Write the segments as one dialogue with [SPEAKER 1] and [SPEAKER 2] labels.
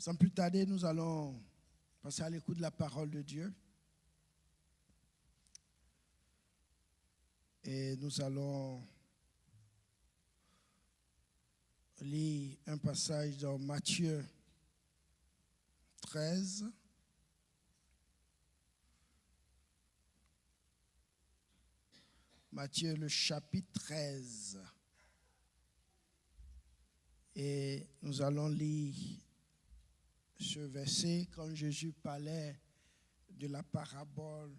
[SPEAKER 1] Sans plus tarder, nous allons passer à l'écoute de la parole de Dieu. Et nous allons lire un passage dans Matthieu 13. Matthieu, le chapitre 13. Et nous allons lire ce verset quand Jésus parlait de la parabole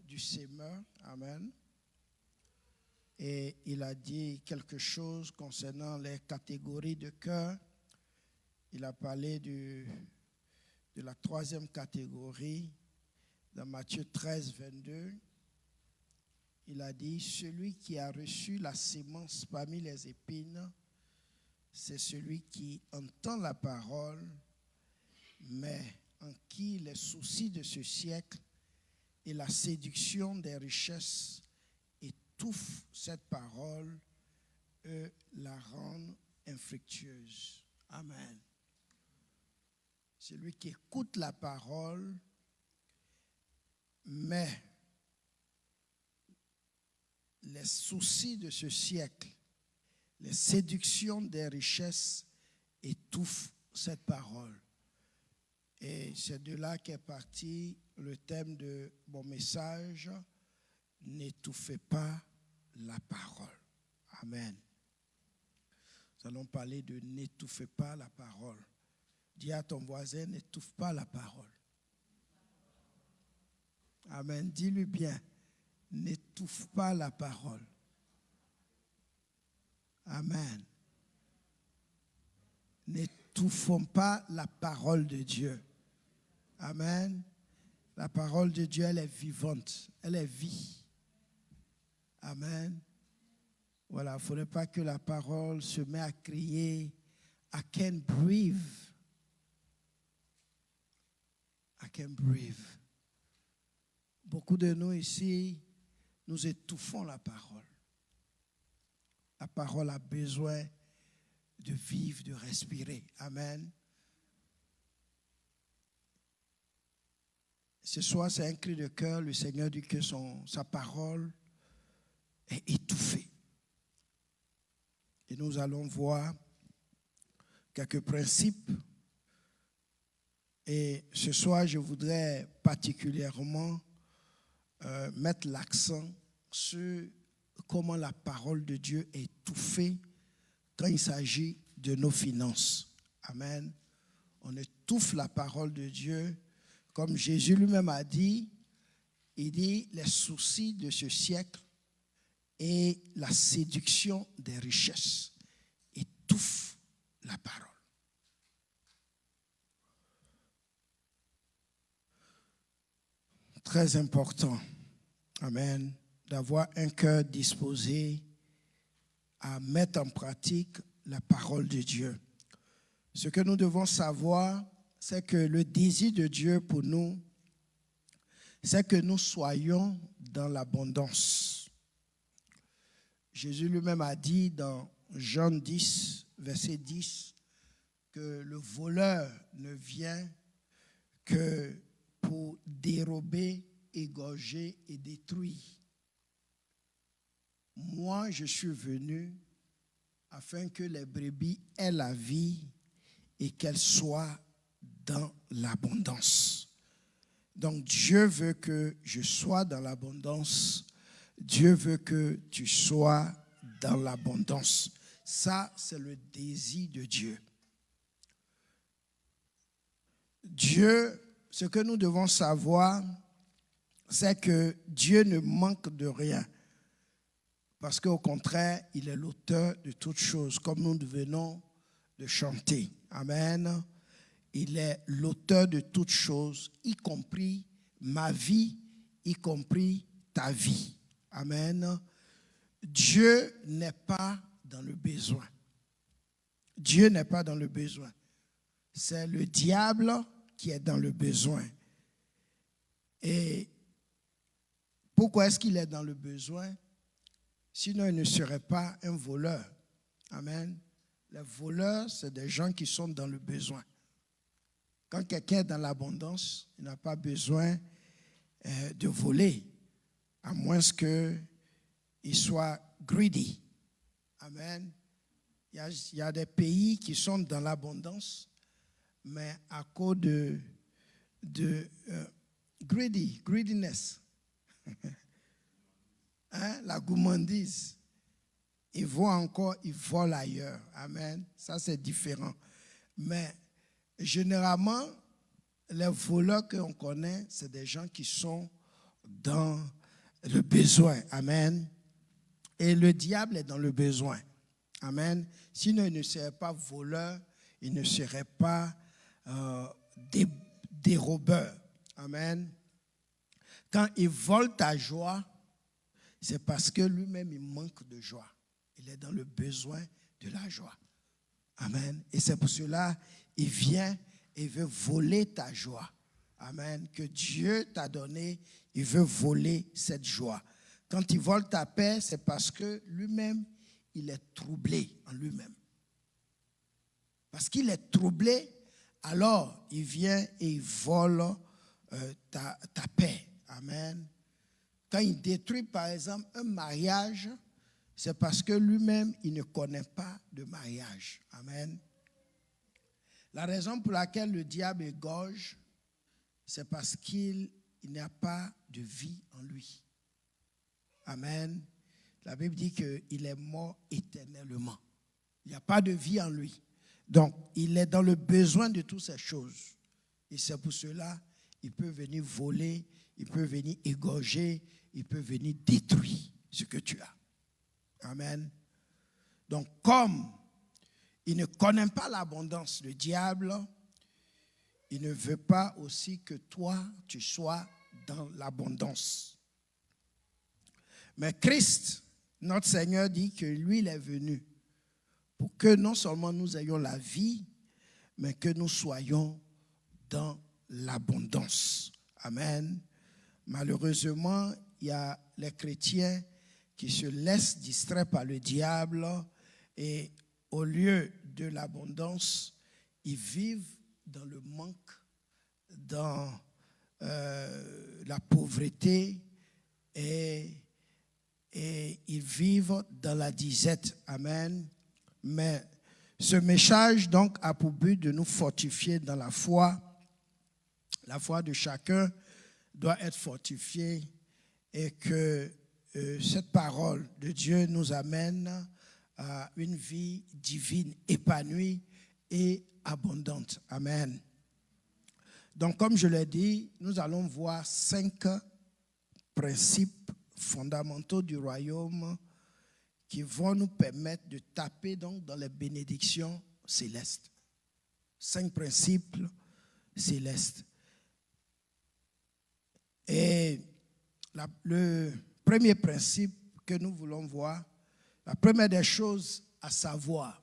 [SPEAKER 1] du sémeur. Amen. Et il a dit quelque chose concernant les catégories de cœur. Il a parlé de la troisième catégorie dans Matthieu 13, 22. Il a dit, celui qui a reçu la sémence parmi les épines, c'est celui qui entend la parole, mais en qui les soucis de ce siècle et la séduction des richesses étouffent cette parole, eux la rendent infructueuse. Amen. Celui qui écoute la parole, mais les soucis de ce siècle, les séductions des richesses étouffent cette parole. Et c'est de là qu'est parti le thème de mon message, n'étouffez pas la parole. Amen. Nous allons parler de n'étouffez pas la parole. Dis à ton voisin, n'étouffe pas la parole. Amen. Dis-lui bien, n'étouffe pas la parole. Amen. N'étouffons pas la parole de Dieu. Amen. La parole de Dieu, elle est vivante. Elle est vie. Amen. Voilà, il ne faudrait pas que la parole se mette à crier I can't breathe. I can't breathe. Beaucoup de nous ici, nous étouffons la parole. La parole a besoin de vivre, de respirer. Amen. Ce soir, c'est un cri de cœur. Le Seigneur dit que sa parole est étouffée. Et nous allons voir quelques principes. Et ce soir, je voudrais particulièrement mettre l'accent sur comment la parole de Dieu est étouffée quand il s'agit de nos finances. Amen. On étouffe la parole de Dieu. Comme Jésus lui-même a dit, il dit les soucis de ce siècle et la séduction des richesses étouffent la parole. Très important, amen, d'avoir un cœur disposé à mettre en pratique la parole de Dieu. Ce que nous devons savoir, c'est que le désir de Dieu pour nous, c'est que nous soyons dans l'abondance. Jésus lui-même a dit dans Jean 10, verset 10, que le voleur ne vient que pour dérober, égorger et détruire. Moi, je suis venu afin que les brebis aient la vie et qu'elles soient dans l'abondance. Donc Dieu veut que je sois dans l'abondance. Dieu veut que tu sois dans l'abondance. Ça, c'est le désir de Dieu. Dieu, ce que nous devons savoir, c'est que Dieu ne manque de rien. Parce qu'au contraire, il est l'auteur de toutes choses, comme nous venons de chanter. Amen. Il est l'auteur de toutes choses, y compris ma vie, y compris ta vie. Amen. Dieu n'est pas dans le besoin. Dieu n'est pas dans le besoin. C'est le diable qui est dans le besoin. Et pourquoi est-ce qu'il est dans le besoin? Sinon, il ne serait pas un voleur. Amen. Les voleurs, c'est des gens qui sont dans le besoin. Quand quelqu'un est dans l'abondance, il n'a pas besoin de voler, à moins qu'il soit greedy. Amen. Il y a des pays qui sont dans l'abondance, mais à cause de greediness, la gourmandise, ils volent ailleurs. Amen. Ça, c'est différent. Mais généralement, les voleurs qu'on connaît, c'est des gens qui sont dans le besoin. Amen. Et le diable est dans le besoin. Amen. Sinon, il ne serait pas voleur, il ne serait pas dérobeur. Amen. Quand il vole ta joie, c'est parce que lui-même, il manque de joie. Il est dans le besoin de la joie. Amen. Et c'est pour cela il vient et veut voler ta joie. Amen. Que Dieu t'a donné, il veut voler cette joie. Quand il vole ta paix, c'est parce que lui-même, il est troublé en lui-même. Parce qu'il est troublé, alors il vient et il vole ta paix. Amen. Quand il détruit, par exemple, un mariage, c'est parce que lui-même, il ne connaît pas de mariage. Amen. La raison pour laquelle le diable égorge, c'est parce qu'il n'y a pas de vie en lui. Amen. La Bible dit qu'il est mort éternellement. Il n'y a pas de vie en lui. Donc, il est dans le besoin de toutes ces choses. Et c'est pour cela qu'il peut venir voler, il peut venir égorger, il peut venir détruire ce que tu as. Amen. Donc, comme il ne connaît pas l'abondance, le diable, il ne veut pas aussi que toi, tu sois dans l'abondance. Mais Christ, notre Seigneur, dit que lui, il est venu pour que non seulement nous ayons la vie, mais que nous soyons dans l'abondance. Amen. Malheureusement, il y a les chrétiens qui se laissent distraire par le diable et au lieu de l'abondance, ils vivent dans le manque, dans la pauvreté et ils vivent dans la disette. Amen. Mais ce message donc a pour but de nous fortifier dans la foi. La foi de chacun doit être fortifiée et que cette parole de Dieu nous amène à une vie divine, épanouie et abondante. Amen. Donc, comme je l'ai dit, nous allons voir 5 principes fondamentaux du royaume qui vont nous permettre de taper donc dans les bénédictions célestes. 5 principes célestes. Et le premier principe que nous voulons voir, la première des choses à savoir,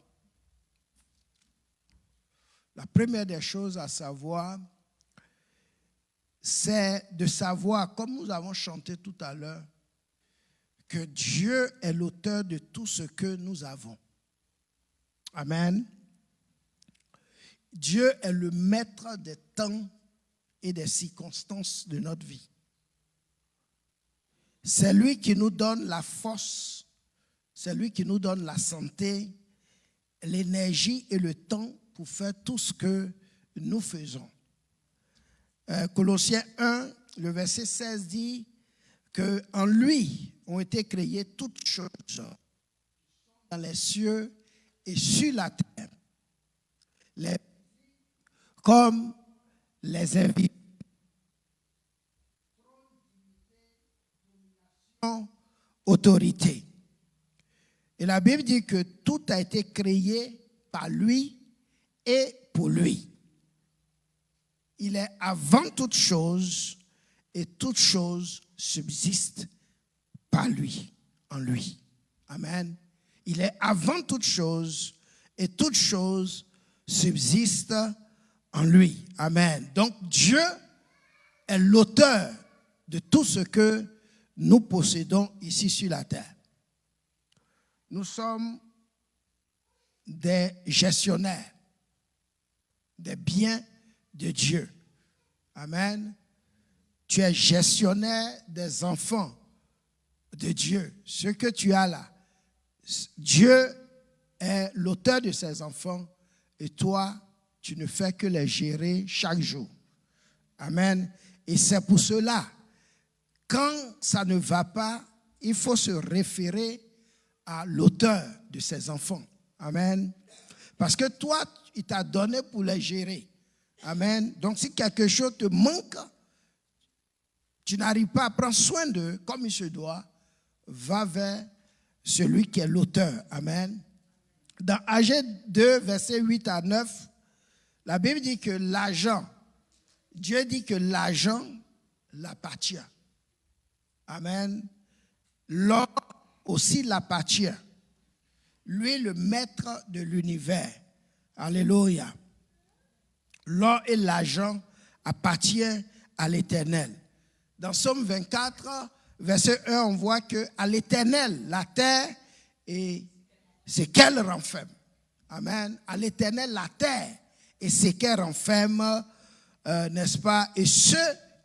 [SPEAKER 1] c'est de savoir, comme nous avons chanté tout à l'heure, que Dieu est l'auteur de tout ce que nous avons. Amen. Dieu est le maître des temps et des circonstances de notre vie. C'est lui qui nous donne la force, c'est lui qui nous donne la santé, l'énergie et le temps pour faire tout ce que nous faisons. Colossiens 1, le verset 16 dit qu'en lui ont été créées toutes choses dans les cieux et sur la terre, comme les invisibles. Autorité. Et la Bible dit que tout a été créé par lui et pour lui. Il est avant toute chose et toute chose subsiste par lui, en lui. Amen. Il est avant toute chose et toute chose subsiste en lui. Amen. Donc Dieu est l'auteur de tout ce que nous possédons ici sur la terre. Nous sommes des gestionnaires des biens de Dieu. Amen. Tu es gestionnaire des enfants de Dieu. Ce que tu as là, Dieu est l'auteur de ces enfants et toi, tu ne fais que les gérer chaque jour. Amen. Et c'est pour cela, quand ça ne va pas, il faut se référer à l'auteur de ces enfants. Amen. Parce que toi, il t'a donné pour les gérer. Amen. Donc si quelque chose te manque, tu n'arrives pas à prendre soin d'eux comme il se doit, va vers celui qui est l'auteur. Amen. Dans Agé 2, versets 8 à 9, la Bible dit que l'argent, Dieu dit que l'argent l'appartient. Amen. L'or aussi l'appartient. Lui, le maître de l'univers. Alléluia. L'or et l'argent appartiennent à l'Éternel. Dans Psaume 24, verset 1, on voit qu'à l'Éternel, la terre et ce qu'elle renferme. Amen. À l'Éternel, la terre et ce qu'elle renferme, n'est-ce pas, et ceux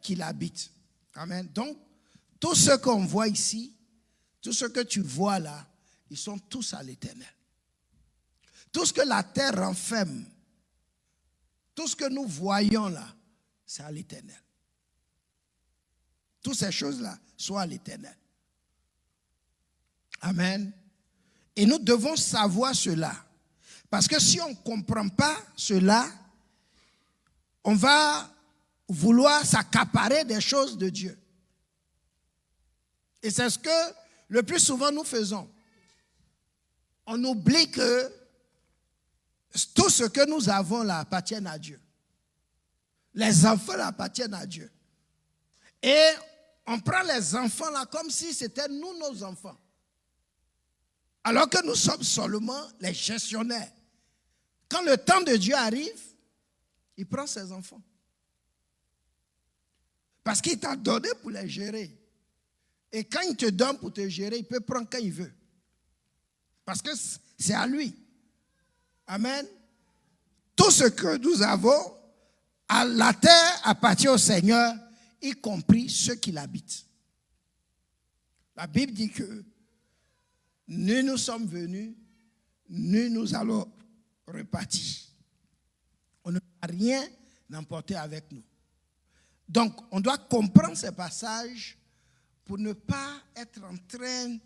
[SPEAKER 1] qui l'habitent. Amen. Donc, tout ce qu'on voit ici, tout ce que tu vois là, ils sont tous à l'Éternel. Tout ce que la terre renferme, tout ce que nous voyons là, c'est à l'Éternel. Toutes ces choses-là sont à l'Éternel. Amen. Et nous devons savoir cela. Parce que si on ne comprend pas cela, on va vouloir s'accaparer des choses de Dieu. Et c'est ce que le plus souvent nous faisons. On oublie que tout ce que nous avons là appartient à Dieu. Les enfants là appartiennent à Dieu. Et on prend les enfants là comme si c'était nous nos enfants. Alors que nous sommes seulement les gestionnaires. Quand le temps de Dieu arrive, il prend ses enfants. Parce qu'il t'a donné pour les gérer. Et quand il te donne pour te gérer, il peut prendre quand il veut. Parce que c'est à lui. Amen. Tout ce que nous avons, à la terre appartient au Seigneur, y compris ceux qui l'habitent. La Bible dit que nous sommes venus, nous allons repartir. On ne va rien emporter avec nous. Donc, on doit comprendre ces passages pour ne pas être en train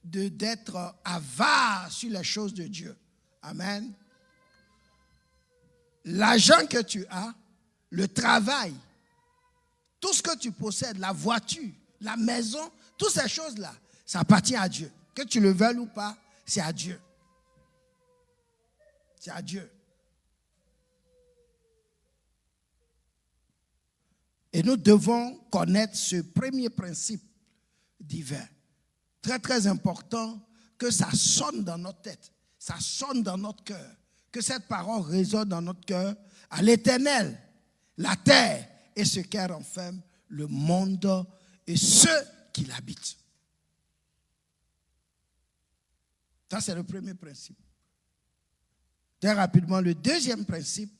[SPEAKER 1] d'être avare sur les choses de Dieu. Amen. L'argent que tu as, le travail, tout ce que tu possèdes, la voiture, la maison, toutes ces choses-là, ça appartient à Dieu. Que tu le veuilles ou pas, c'est à Dieu. C'est à Dieu. Et nous devons connaître ce premier principe divin. Très, très important que ça sonne dans notre tête, ça sonne dans notre cœur, que cette parole résonne dans notre cœur. À l'Éternel, la terre et ce qu'elle renferme, le monde et ceux qui l'habitent. Ça, c'est le premier principe. Très rapidement, le deuxième principe,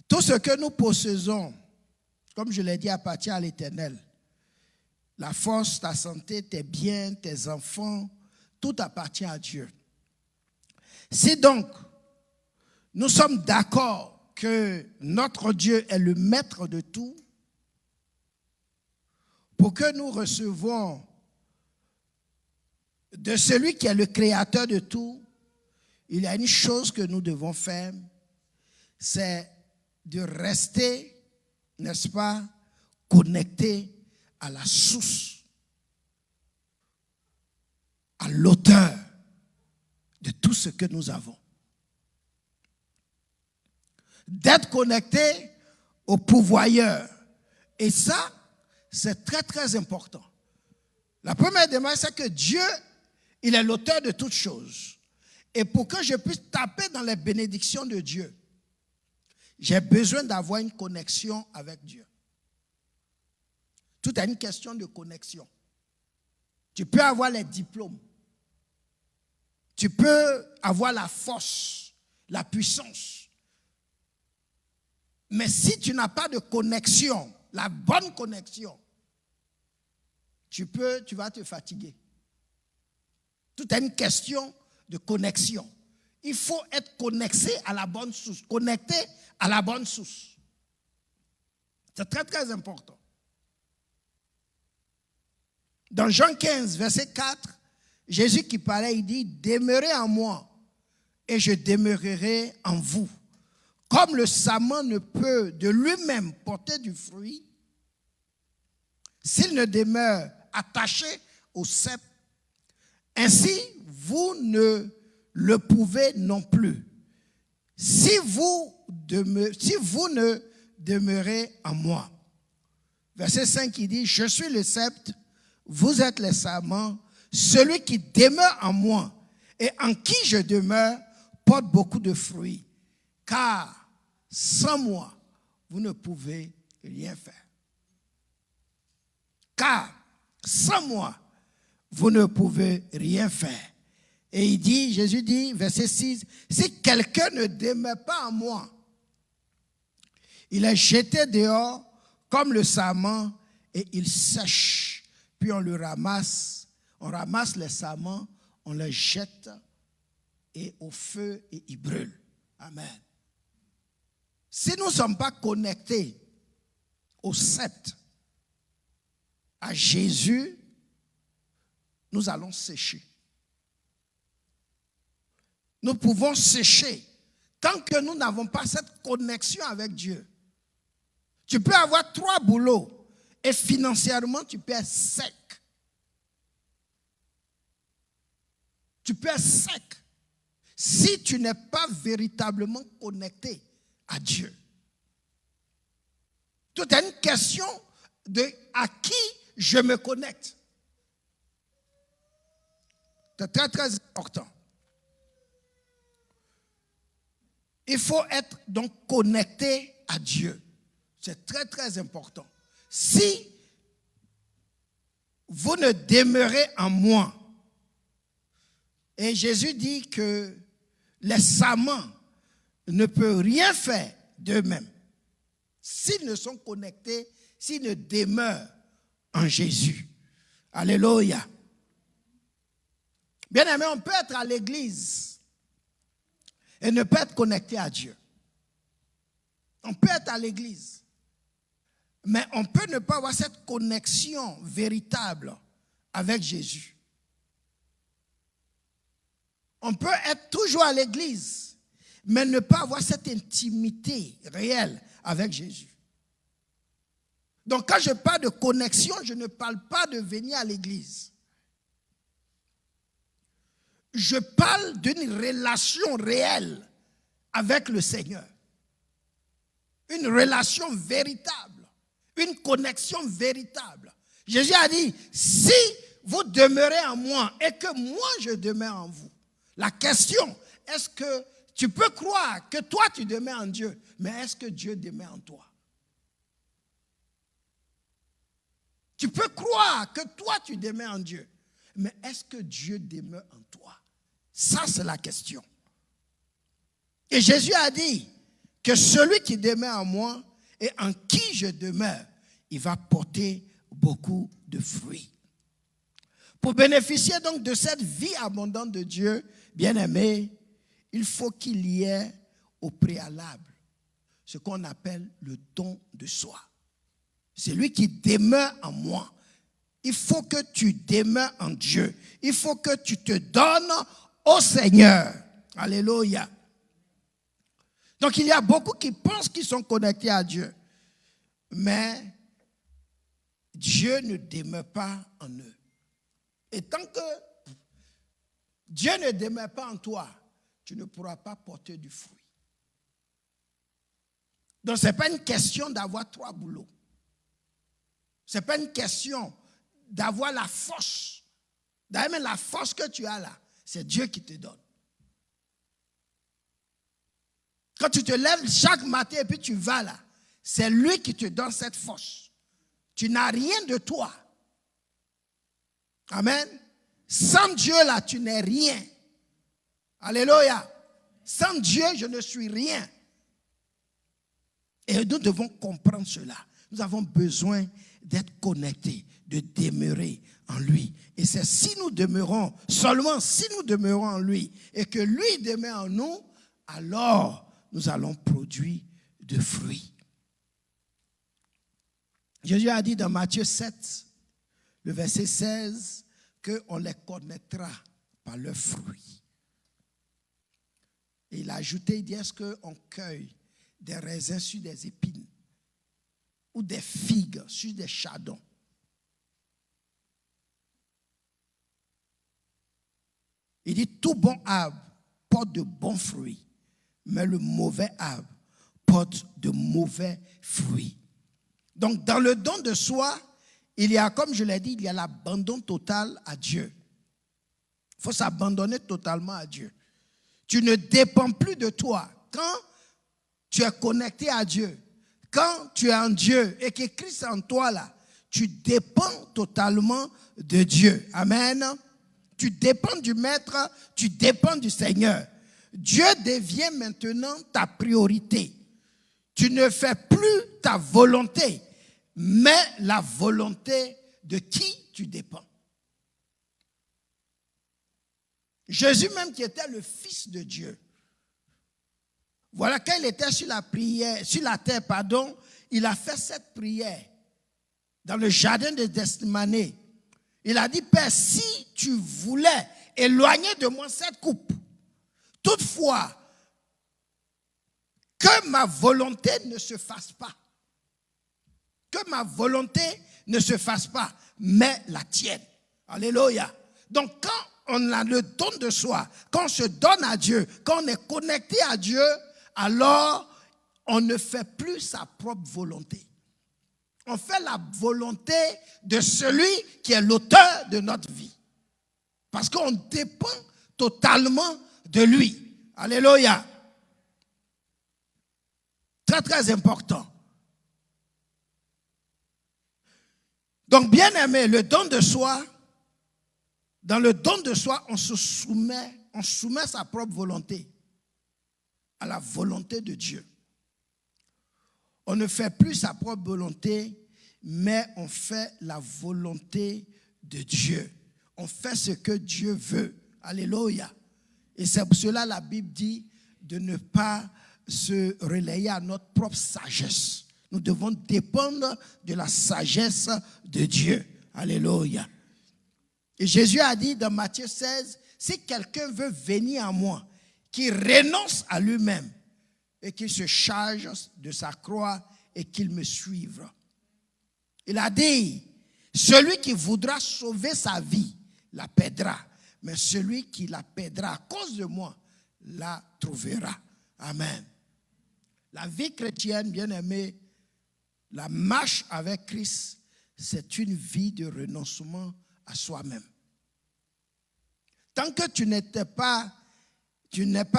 [SPEAKER 1] tout ce que nous possédons, comme je l'ai dit, appartient à l'Éternel. La force, ta santé, tes biens, tes enfants, tout appartient à Dieu. Si donc, nous sommes d'accord que notre Dieu est le maître de tout, pour que nous recevons de celui qui est le créateur de tout, il y a une chose que nous devons faire, c'est de rester, n'est-ce pas, connectés à la source, à l'auteur de tout ce que nous avons. D'être connecté au pourvoyeur. Et ça, c'est très, très important. La première démarche, c'est que Dieu, il est l'auteur de toutes choses. Et pour que je puisse taper dans les bénédictions de Dieu, j'ai besoin d'avoir une connexion avec Dieu. Tout est une question de connexion. Tu peux avoir les diplômes. Tu peux avoir la force, la puissance. Mais si tu n'as pas de connexion, la bonne connexion, tu vas te fatiguer. Tout est une question de connexion. Il faut être connecté à la bonne source. Connecté à la bonne source. C'est très, très important. Dans Jean 15, verset 4, Jésus qui parlait, il dit, « Demeurez en moi et je demeurerai en vous. Comme le sarment ne peut de lui-même porter du fruit, s'il ne demeure attaché au cep, ainsi vous ne le pouvez non plus. Si vous ne demeurez en moi. » Verset 5, il dit, « Je suis le sceptre, vous êtes les sarments, celui qui demeure en moi et en qui je demeure porte beaucoup de fruits, car sans moi, vous ne pouvez rien faire. » Car sans moi, vous ne pouvez rien faire. Et il dit, Jésus dit, verset 6, « Si quelqu'un ne demeure pas en moi, il est jeté dehors comme le sarment et il sèche. Puis on le ramasse, on ramasse les sarments, on les jette et au feu et il brûle. » Amen. Si nous ne sommes pas connectés au sceptre, à Jésus, nous allons sécher. Nous pouvons sécher tant que nous n'avons pas cette connexion avec Dieu. Tu peux avoir 3 boulots et financièrement, tu peux être sec. Tu peux être sec si tu n'es pas véritablement connecté à Dieu. Tout est une question de à qui je me connecte. C'est très, très important. Il faut être donc connecté à Dieu. C'est très, très important. Si vous ne demeurez en moi, et Jésus dit que les sarments ne peuvent rien faire d'eux-mêmes s'ils ne sont connectés, s'ils ne demeurent en Jésus. Alléluia. Bien aimé, on peut être à l'église et ne pas être connecté à Dieu. On peut être à l'église, mais on peut ne pas avoir cette connexion véritable avec Jésus. On peut être toujours à l'église, mais ne pas avoir cette intimité réelle avec Jésus. Donc quand je parle de connexion, je ne parle pas de venir à l'église. Je parle d'une relation réelle avec le Seigneur. Une relation véritable, une connexion véritable. Jésus a dit, si vous demeurez en moi et que moi je demeure en vous. La question, est-ce que tu peux croire que toi tu demeures en Dieu, mais est-ce que Dieu demeure en toi? Tu peux croire que toi tu demeures en Dieu, mais est-ce que Dieu demeure en toi? Ça c'est la question. Et Jésus a dit que celui qui demeure en moi et en qui je demeure, il va porter beaucoup de fruits. Pour bénéficier donc de cette vie abondante de Dieu, bien-aimé, il faut qu'il y ait au préalable ce qu'on appelle le don de soi. C'est lui qui demeure en moi. Il faut que tu demeures en Dieu. Il faut que tu te donnes au Seigneur. Alléluia. Donc il y a beaucoup qui pensent qu'ils sont connectés à Dieu. Mais Dieu ne demeure pas en eux. Et tant que Dieu ne demeure pas en toi, tu ne pourras pas porter du fruit. Donc ce n'est pas une question d'avoir 3 boulots. Ce n'est pas une question d'avoir la force. D'ailleurs, même la force que tu as là, c'est Dieu qui te donne. Quand tu te lèves chaque matin et puis tu vas là, c'est lui qui te donne cette force. Tu n'as rien de toi. Amen. Sans Dieu là, tu n'es rien. Alléluia. Sans Dieu, je ne suis rien. Et nous devons comprendre cela. Nous avons besoin d'être connectés, de demeurer en lui. Et c'est si nous demeurons, seulement si nous demeurons en lui, et que lui demeure en nous, alors nous allons produire de fruits. Jésus a dit dans Matthieu 7, le verset 16, qu'on les connaîtra par leurs fruits. Et il a ajouté, il dit, est-ce qu'on cueille des raisins sur des épines ou des figues sur des chardons? Il dit, tout bon arbre porte de bons fruits, mais le mauvais arbre porte de mauvais fruits. Donc, dans le don de soi, il y a, comme je l'ai dit, il y a l'abandon total à Dieu. Il faut s'abandonner totalement à Dieu. Tu ne dépends plus de toi. Quand tu es connecté à Dieu, quand tu es en Dieu et que Christ est en toi là, tu dépends totalement de Dieu. Amen. Tu dépends du Maître, tu dépends du Seigneur. Dieu devient maintenant ta priorité. Tu ne fais plus ta volonté, mais la volonté de qui tu dépends. Jésus même qui était le Fils de Dieu. Voilà, quand il était sur la terre, il a fait cette prière dans le jardin de Gethsémani. Il a dit, Père, si tu voulais éloigner de moi cette coupe, toutefois, que ma volonté ne se fasse pas. Que ma volonté ne se fasse pas, mais la tienne. Alléluia. Donc, quand on a le don de soi, quand on se donne à Dieu, quand on est connecté à Dieu, alors on ne fait plus sa propre volonté. On fait la volonté de celui qui est l'auteur de notre vie. Parce qu'on dépend totalement de lui. Alléluia. Très, très important. Donc, bien aimé, le don de soi, dans le don de soi, on soumet sa propre volonté à la volonté de Dieu. On ne fait plus sa propre volonté, mais on fait la volonté de Dieu. On fait ce que Dieu veut. Alléluia. Et c'est pour cela la Bible dit de ne pas se relayer à notre propre sagesse. Nous devons dépendre de la sagesse de Dieu. Alléluia. Et Jésus a dit dans Matthieu 16, si quelqu'un veut venir à moi, qu'il renonce à lui-même et qu'il se charge de sa croix et qu'il me suive. Il a dit, celui qui voudra sauver sa vie la perdra, mais celui qui la perdra à cause de moi la trouvera. Amen. La vie chrétienne, bien aimée, la marche avec Christ, c'est une vie de renoncement à soi-même. Tant que tu n'es pas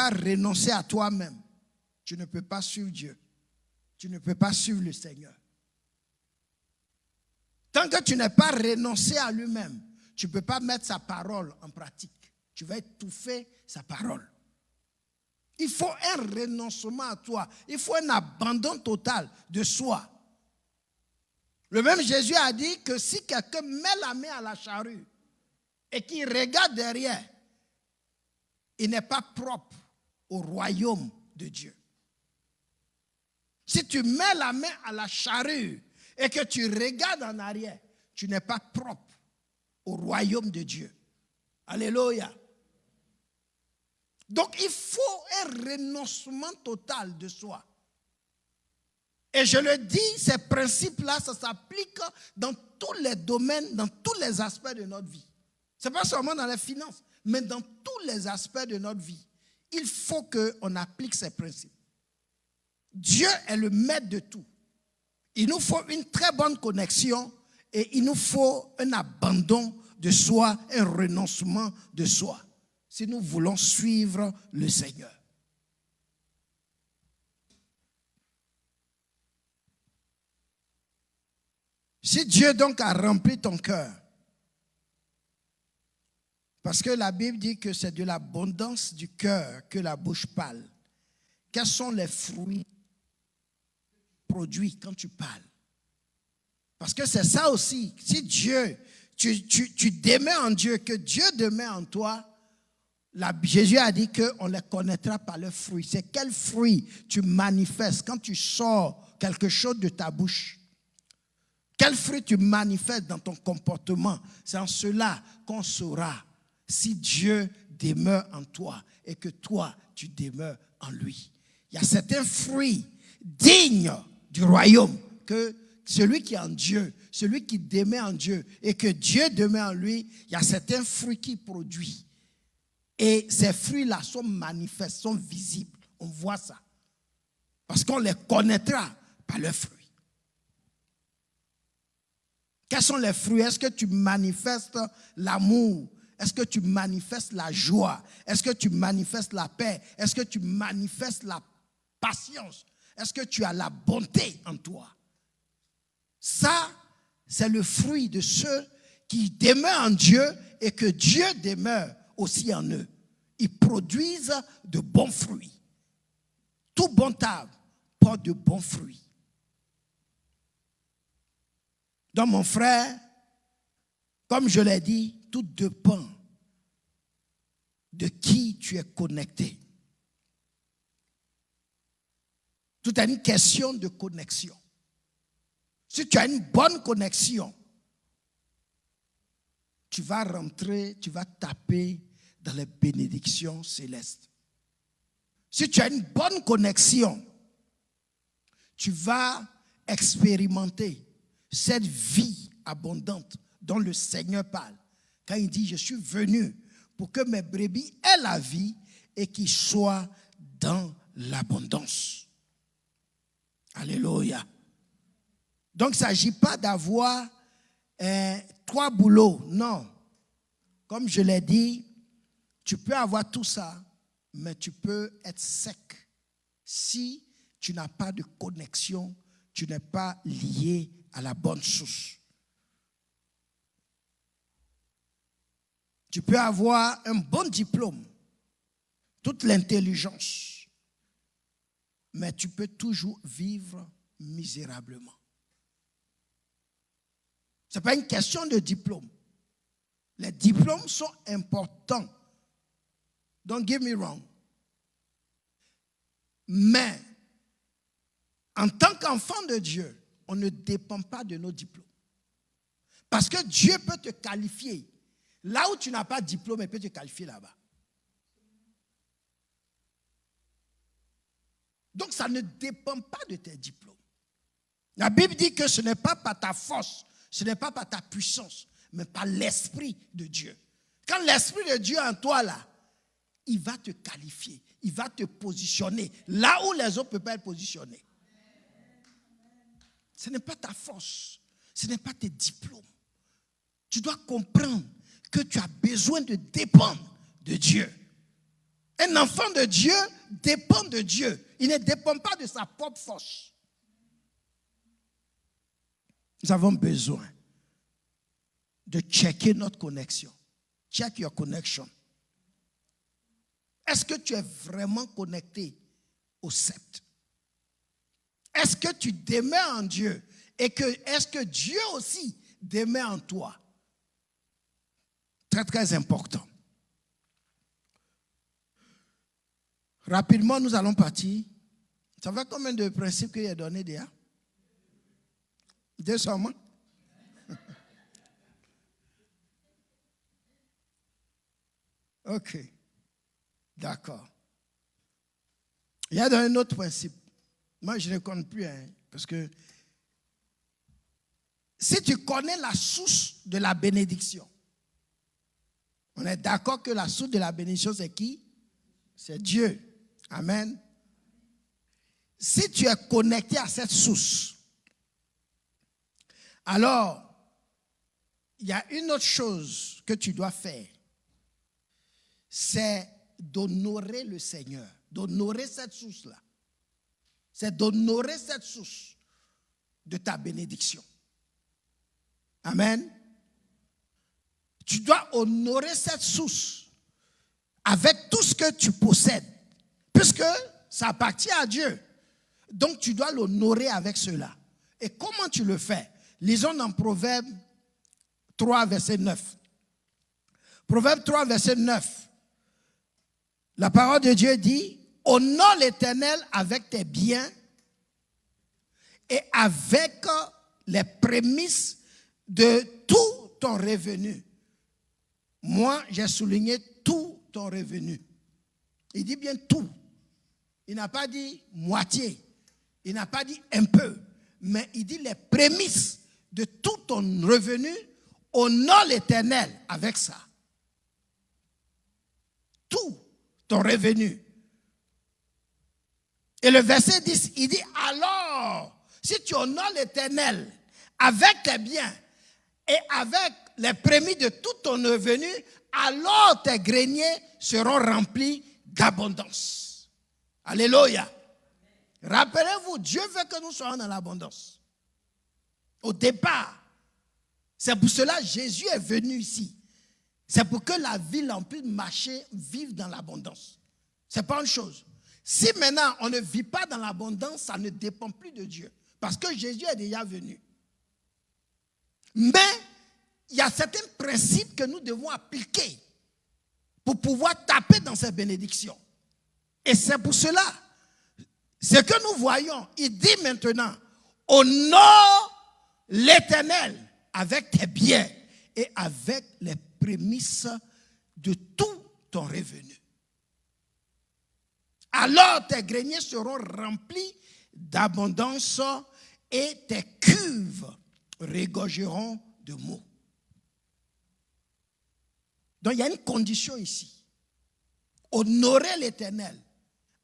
[SPEAKER 1] renoncé à toi-même, tu ne peux pas suivre Dieu. Tu ne peux pas suivre le Seigneur. Tant que tu n'es pas renoncé à lui-même, tu ne peux pas mettre sa parole en pratique. Tu vas étouffer sa parole. Il faut un renoncement à toi. Il faut un abandon total de soi. Le même Jésus a dit que si quelqu'un met la main à la charrue et qu'il regarde derrière, il n'est pas propre au royaume de Dieu. Si tu mets la main à la charrue et que tu regardes en arrière, tu n'es pas propre au royaume de Dieu. Alléluia. Donc il faut un renoncement total de soi. Et je le dis, ces principes-là, ça s'applique dans tous les domaines, dans tous les aspects de notre vie. Ce n'est pas seulement dans les finances, mais dans tous les aspects de notre vie. Il faut qu'on applique ces principes. Dieu est le maître de tout. Il nous faut une très bonne connexion et il nous faut un abandon de soi, un renoncement de soi, si nous voulons suivre le Seigneur. Si Dieu donc a rempli ton cœur, Parce que la Bible dit que c'est de l'abondance du cœur que la bouche parle. Quels sont les fruits produits quand tu parles? Parce que c'est ça aussi. Si Dieu, tu demeures en Dieu, que Dieu demeure en toi, Jésus a dit qu'on les connaîtra par leurs fruits. C'est quel fruit tu manifestes quand tu sors quelque chose de ta bouche? Quel fruit tu manifestes dans ton comportement? C'est en cela qu'on saura si Dieu demeure en toi et que toi, tu demeures en lui. Il y a certains fruits dignes du royaume que celui qui est en Dieu, celui qui demeure en Dieu et que Dieu demeure en lui, il y a certains fruits qu'il produit. Et ces fruits-là sont manifestes, sont visibles. On voit ça. Parce qu'on les connaîtra par leurs fruits. Quels sont les fruits? Est-ce que tu manifestes l'amour? Est-ce que tu manifestes la joie? Est-ce que tu manifestes la paix? Est-ce que tu manifestes la patience? Est-ce que tu as la bonté en toi? Ça, c'est le fruit de ceux qui demeurent en Dieu et que Dieu demeure aussi en eux. Ils produisent de bons fruits. Tout bon arbre porte de bons fruits. Donc mon frère, comme je l'ai dit, tout dépend de qui tu es connecté. Tout est une question de connexion. Si tu as une bonne connexion, tu vas rentrer, tu vas taper dans les bénédictions célestes. Si tu as une bonne connexion, tu vas expérimenter cette vie abondante dont le Seigneur parle. Quand il dit, je suis venu pour que mes brebis aient la vie et qu'ils soient dans l'abondance. Alléluia. Donc, il ne s'agit pas d'avoir 3 boulots. Non. Comme je l'ai dit, tu peux avoir tout ça, mais tu peux être sec. Si tu n'as pas de connexion, tu n'es pas lié à la bonne source. Tu peux avoir un bon diplôme, toute l'intelligence, mais tu peux toujours vivre misérablement. Ce n'est pas une question de diplôme. Les diplômes sont importants. Don't get me wrong. Mais, en tant qu'enfant de Dieu, on ne dépend pas de nos diplômes. Parce que Dieu peut te qualifier. Là où tu n'as pas de diplôme, il peut te qualifier là-bas. Donc, ça ne dépend pas de tes diplômes. La Bible dit que ce n'est pas par ta force, ce n'est pas par ta puissance, mais par l'Esprit de Dieu. Quand l'Esprit de Dieu est en toi, là, il va te qualifier, il va te positionner là où les autres ne peuvent pas être positionnés. Ce n'est pas ta force, ce n'est pas tes diplômes. Tu dois comprendre que tu as besoin de dépendre de Dieu. Un enfant de Dieu dépend de Dieu. Il ne dépend pas de sa propre force. Nous avons besoin de checker notre connexion. Check your connection. Est-ce que tu es vraiment connecté au sceptre? Est-ce que tu demeures en Dieu? Et est-ce que Dieu aussi demeure en toi? Très, très important. Rapidement, nous allons partir. Ça fait combien de principes qu'il a donné déjà? 2 seulement? Ok. D'accord. Il y a un autre principe. Moi, je ne compte plus, parce que si tu connais la source de la bénédiction, on est d'accord que la source de la bénédiction, c'est qui? C'est Dieu. Amen. Si tu es connecté à cette source, alors, il y a une autre chose que tu dois faire. C'est d'honorer le Seigneur, d'honorer cette source-là. C'est d'honorer cette source de ta bénédiction. Amen. tu dois honorer cette source avec tout ce que tu possèdes, puisque ça appartient à Dieu. Donc tu dois l'honorer avec cela. Et comment tu le fais? Lisons dans Proverbe 3, verset 9. Proverbe 3, verset 9. La parole de Dieu dit, honore l'Éternel avec tes biens et avec les prémices de tout ton revenu. Moi, j'ai souligné tout ton revenu. Il dit bien tout. Il n'a pas dit moitié. Il n'a pas dit un peu. Mais il dit les prémices de tout ton revenu. Honore l'Éternel avec ça. Tout ton revenu. Et le verset 10, il dit alors, si tu honores l'Éternel avec tes biens et avec les prémices de tout ton revenu, alors tes greniers seront remplis d'abondance. Alléluia. Rappelez-vous, Dieu veut que nous soyons dans l'abondance. Au départ, c'est pour cela que Jésus est venu ici. C'est pour que la ville en puisse marcher, vivre dans l'abondance. Ce n'est pas une chose. Si maintenant on ne vit pas dans l'abondance, ça ne dépend plus de Dieu. Parce que Jésus est déjà venu. Mais il y a certains principes que nous devons appliquer pour pouvoir taper dans ces bénédictions. Et c'est pour cela, ce que nous voyons, il dit maintenant, honore l'Éternel avec tes biens et avec les prémices de tout ton revenu. Alors tes greniers seront remplis d'abondance et tes cuves regorgeront de mots. Donc il y a une condition ici. Honorer l'Éternel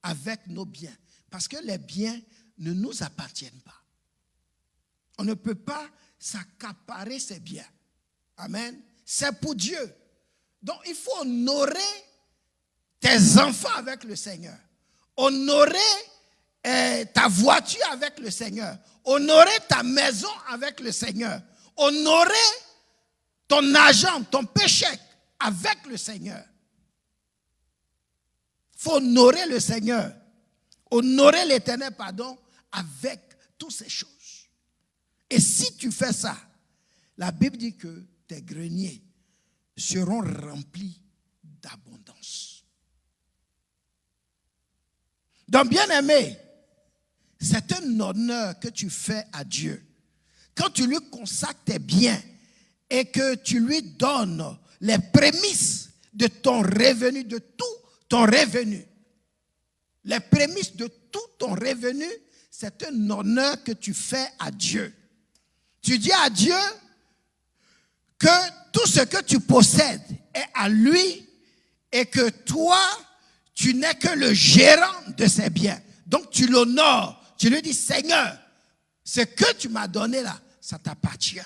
[SPEAKER 1] avec nos biens. Parce que les biens ne nous appartiennent pas. On ne peut pas s'accaparer ces biens. Amen. C'est pour Dieu. Donc il faut honorer tes enfants avec le Seigneur. Honorer ta voiture avec le Seigneur. Honorer ta maison avec le Seigneur. Honorer ton argent, ton péché avec le Seigneur. Il faut honorer le Seigneur. Honorer l'Éternel, avec toutes ces choses. Et si tu fais ça, la Bible dit que tes greniers seront remplis d'abondance. Donc, bien-aimé, c'est un honneur que tu fais à Dieu. Quand tu lui consacres tes biens et que tu lui donnes les prémices de ton revenu, de tout ton revenu, les prémices de tout ton revenu, c'est un honneur que tu fais à Dieu. Tu dis à Dieu que tout ce que tu possèdes est à lui et que toi, tu n'es que le gérant de ses biens. Donc tu l'honores. Tu lui dis, Seigneur, ce que tu m'as donné là, ça t'appartient.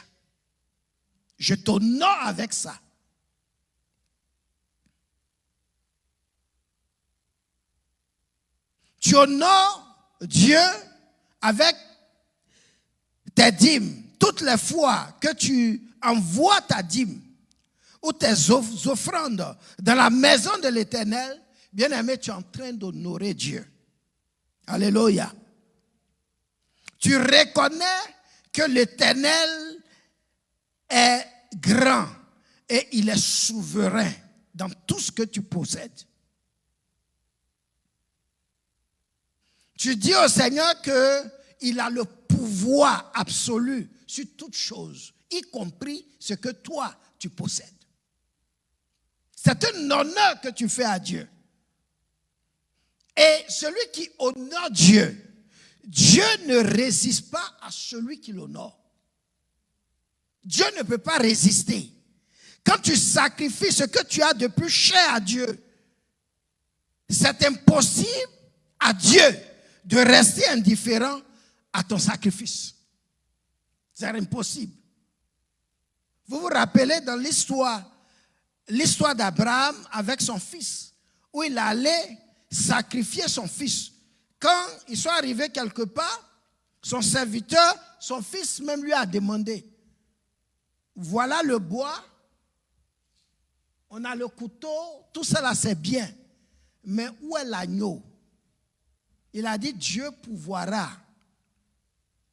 [SPEAKER 1] Je t'honore avec ça. Tu honores Dieu avec tes dîmes. Toutes les fois que tu envoies ta dîme ou tes offrandes dans la maison de l'Éternel, bien-aimé, tu es en train d'honorer Dieu. Alléluia. Tu reconnais que l'Éternel est grand et il est souverain dans tout ce que tu possèdes. Tu dis au Seigneur qu'il a le pouvoir absolu sur toutes choses, y compris ce que toi, tu possèdes. C'est un honneur que tu fais à Dieu. Et celui qui honore Dieu, Dieu ne résiste pas à celui qui l'honore. Dieu ne peut pas résister. Quand tu sacrifies ce que tu as de plus cher à Dieu, c'est impossible à Dieu de rester indifférent à ton sacrifice. C'est impossible. Vous vous rappelez dans l'histoire d'Abraham avec son fils, où il allait sacrifier son fils. Quand ils sont arrivés quelque part, son serviteur, son fils même lui a demandé, voilà le bois, On a le couteau, tout ça là c'est bien. Mais où est l'agneau? Il a dit Dieu pourvoira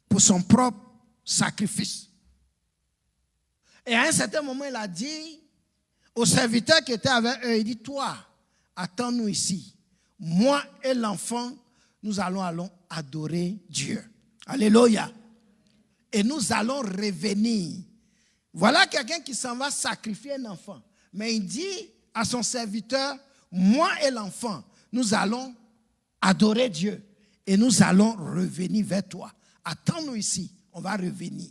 [SPEAKER 1] pour son propre sacrifice. Et à un certain moment, il a dit au serviteur qui était avec eux, il dit, toi, attends-nous ici. Moi et l'enfant, nous allons adorer Dieu. Alléluia. Et nous allons revenir. Voilà quelqu'un qui s'en va sacrifier un enfant. Mais il dit à son serviteur, moi et l'enfant, nous allons adorer Dieu. Et nous allons revenir vers toi. Attends-nous ici, on va revenir.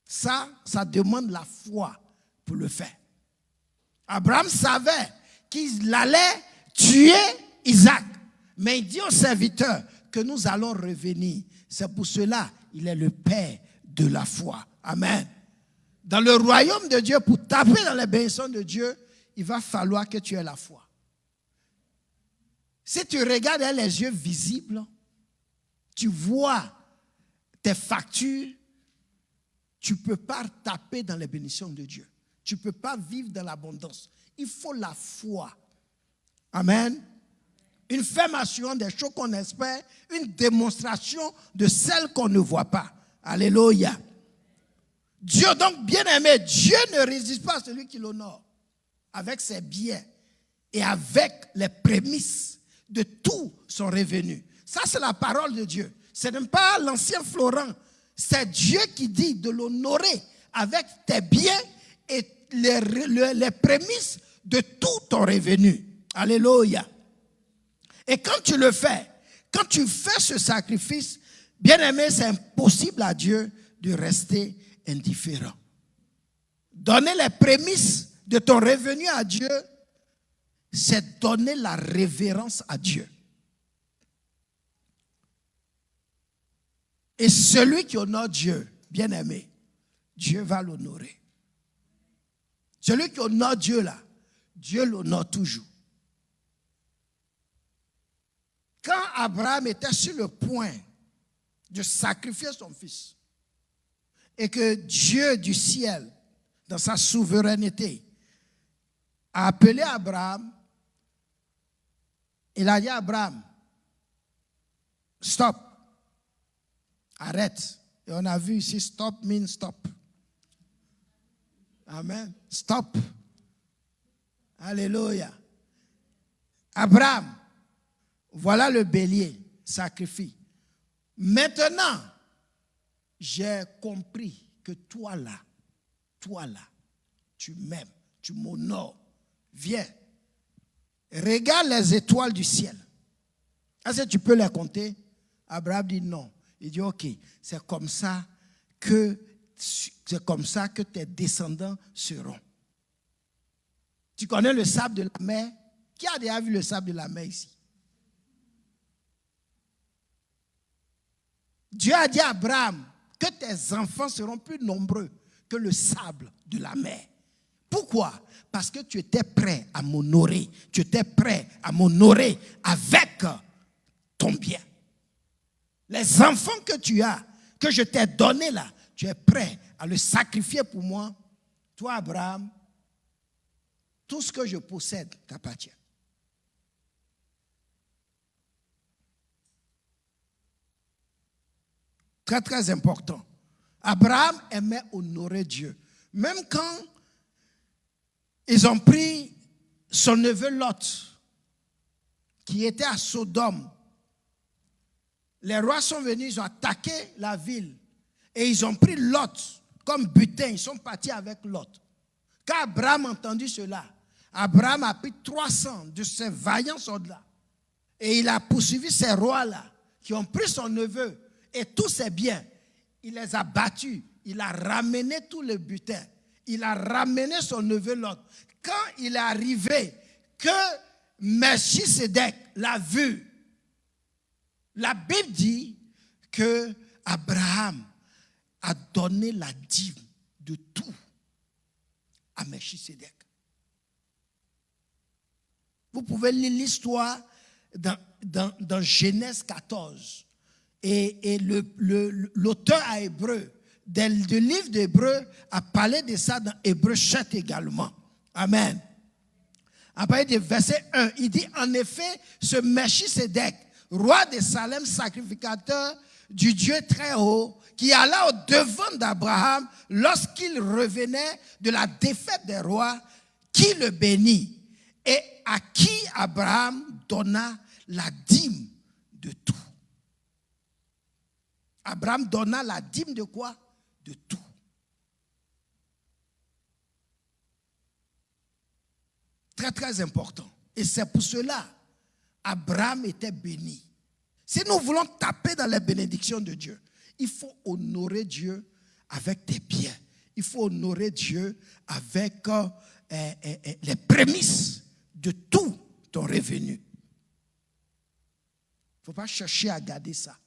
[SPEAKER 1] Ça demande la foi pour le faire. Abraham savait qu'il allait tuer Isaac. Mais il dit au serviteur que nous allons revenir. C'est pour cela qu'il est le père de la foi. Amen. Dans le royaume de Dieu, pour taper dans les bénédictions de Dieu, il va falloir que tu aies la foi. Si tu regardes avec les yeux visibles, tu vois tes factures, tu ne peux pas taper dans les bénédictions de Dieu. Tu ne peux pas vivre dans l'abondance. Il faut la foi. Amen. Une ferme assurance des choses qu'on espère, une démonstration de celles qu'on ne voit pas. Alléluia. Dieu, donc bien aimé, Dieu ne résiste pas à celui qui l'honore avec ses biens et avec les prémices de tout son revenu. Ça, c'est la parole de Dieu. Ce n'est pas l'ancien Florent. C'est Dieu qui dit de l'honorer avec tes biens et les prémices de tout ton revenu. Alléluia. Et quand tu le fais, quand tu fais ce sacrifice, bien aimé, c'est impossible à Dieu de rester indifférent. Donner les prémices de ton revenu à Dieu, c'est donner la révérence à Dieu. Et celui qui honore Dieu, bien aimé, Dieu va l'honorer. Celui qui honore Dieu là, Dieu l'honore toujours. Quand Abraham était sur le point de sacrifier son fils, et que Dieu du ciel, dans sa souveraineté, a appelé Abraham, il a dit à Abraham, stop, arrête. Et on a vu ici, stop means stop. Amen. Stop. Alléluia. Abraham, voilà le bélier, sacrifie. Maintenant, j'ai compris que toi là, tu m'aimes, tu m'honores. Viens, regarde les étoiles du ciel. Est-ce que tu peux les compter? Abraham dit non. Il dit ok, c'est comme ça que tes descendants seront. Tu connais le sable de la mer? Qui a déjà vu le sable de la mer ici? Dieu a dit à Abraham que tes enfants seront plus nombreux que le sable de la mer. Pourquoi? Parce que tu étais prêt à m'honorer. Tu étais prêt à m'honorer avec ton bien. Les enfants que tu as, que je t'ai donnés là, tu es prêt à le sacrifier pour moi. Toi, Abraham, tout ce que je possède t'appartient. Très, très important. Abraham aimait honorer Dieu. Même quand ils ont pris son neveu Lot, qui était à Sodome, les rois sont venus, ils ont attaqué la ville et ils ont pris Lot comme butin. Ils sont partis avec Lot. Quand Abraham a entendu cela, Abraham a pris 300 de ses vaillants soldats et il a poursuivi ces rois-là qui ont pris son neveu et tous ses biens. Il les a battus. Il a ramené tout le butin. Il a ramené son neveu Lot. Quand il est arrivé que Melchisedec l'a vu, la Bible dit que Abraham a donné la dîme de tout à Melchisedec. Vous pouvez lire l'histoire dans Genèse 14. Et l'auteur à Hébreu du livre d'Hébreu a parlé de ça dans Hébreu 7 également. Amen. À partir du verset 1, il dit en effet, ce Melchisédek, roi de Salem, sacrificateur du Dieu très haut, qui alla au devant d'Abraham lorsqu'il revenait de la défaite des rois, qui le bénit et à qui Abraham donna la dîme de tout. Abraham donna la dîme de quoi? De tout. Très, très important. Et c'est pour cela Abraham était béni. Si nous voulons taper dans les bénédictions de Dieu, il faut honorer Dieu avec tes biens. Il faut honorer Dieu avec les prémices de tout ton revenu. Il ne faut pas chercher à garder ça.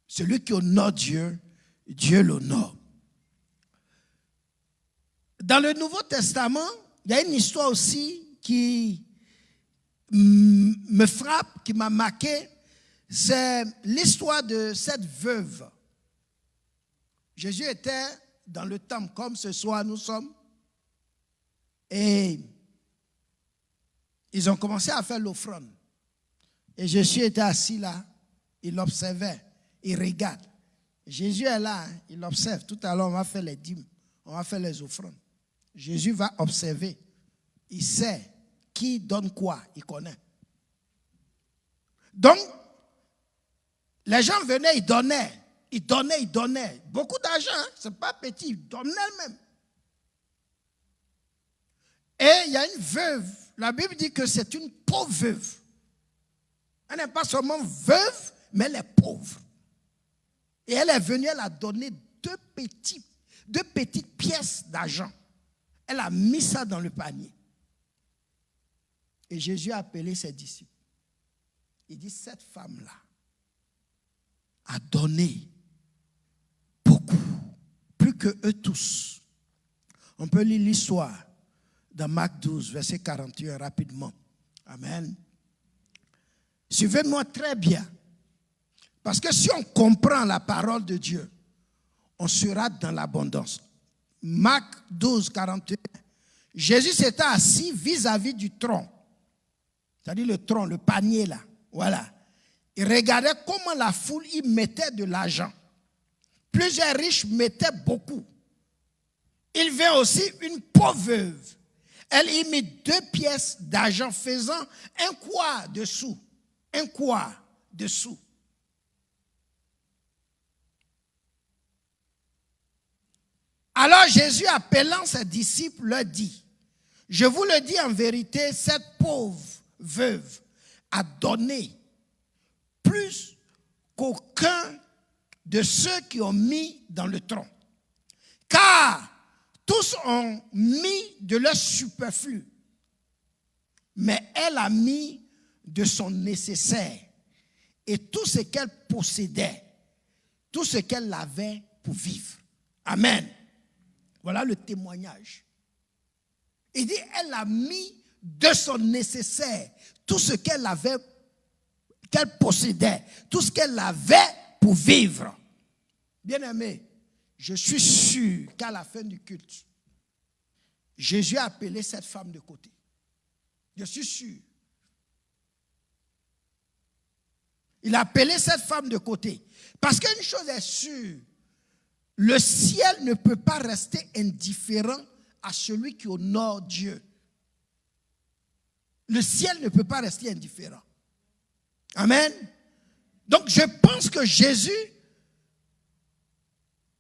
[SPEAKER 1] Celui qui honore Dieu, Dieu l'honore. Dans le Nouveau Testament, il y a une histoire aussi qui me frappe, qui m'a marqué. C'est l'histoire de cette veuve. Jésus était dans le temple, comme ce soir nous sommes. Et ils ont commencé à faire l'offrande. Et Jésus était assis là, il observait, il regarde. Jésus est là, il observe. Tout à l'heure, on va faire les dîmes, on va faire les offrandes. Jésus va observer. Il sait qui donne quoi, il connaît. Donc, les gens venaient, ils donnaient. Beaucoup d'argent, hein? Ce n'est pas petit, ils donnaient même. Et il y a une veuve. La Bible dit que c'est une pauvre veuve. Elle n'est pas seulement veuve, mais elle est pauvre. Et elle est venue, elle a donné deux petites pièces d'argent. Elle a mis ça dans le panier. Et Jésus a appelé ses disciples. Il dit, cette femme-là a donné beaucoup, plus que eux tous. On peut lire l'histoire dans Marc 12, verset 41, rapidement. Amen. Suivez-moi très bien. Parce que si on comprend la parole de Dieu, on sera dans l'abondance. Marc 12, 41. Jésus s'était assis vis-à-vis du tronc. C'est-à-dire le tronc, le panier là. Voilà. Il regardait comment la foule y mettait de l'argent. Plusieurs riches mettaient beaucoup. Il vit aussi une pauvre veuve. Elle y mit 2 pièces d'argent faisant un quart de sou. Un quart de sou. Alors Jésus, appelant ses disciples, leur dit, je vous le dis en vérité, cette pauvre veuve a donné plus qu'aucun de ceux qui ont mis dans le tronc. Car tous ont mis de leur superflu, mais elle a mis de son nécessaire et tout ce qu'elle possédait, tout ce qu'elle avait pour vivre. Amen. Voilà le témoignage. Il dit, elle a mis de son nécessaire, tout ce qu'elle avait, qu'elle possédait, tout ce qu'elle avait pour vivre. Bien-aimé, je suis sûr qu'à la fin du culte, Jésus a appelé cette femme de côté. Je suis sûr. Il a appelé cette femme de côté. Parce qu'une chose est sûre, le ciel ne peut pas rester indifférent à celui qui honore Dieu. Le ciel ne peut pas rester indifférent. Amen. Donc je pense que Jésus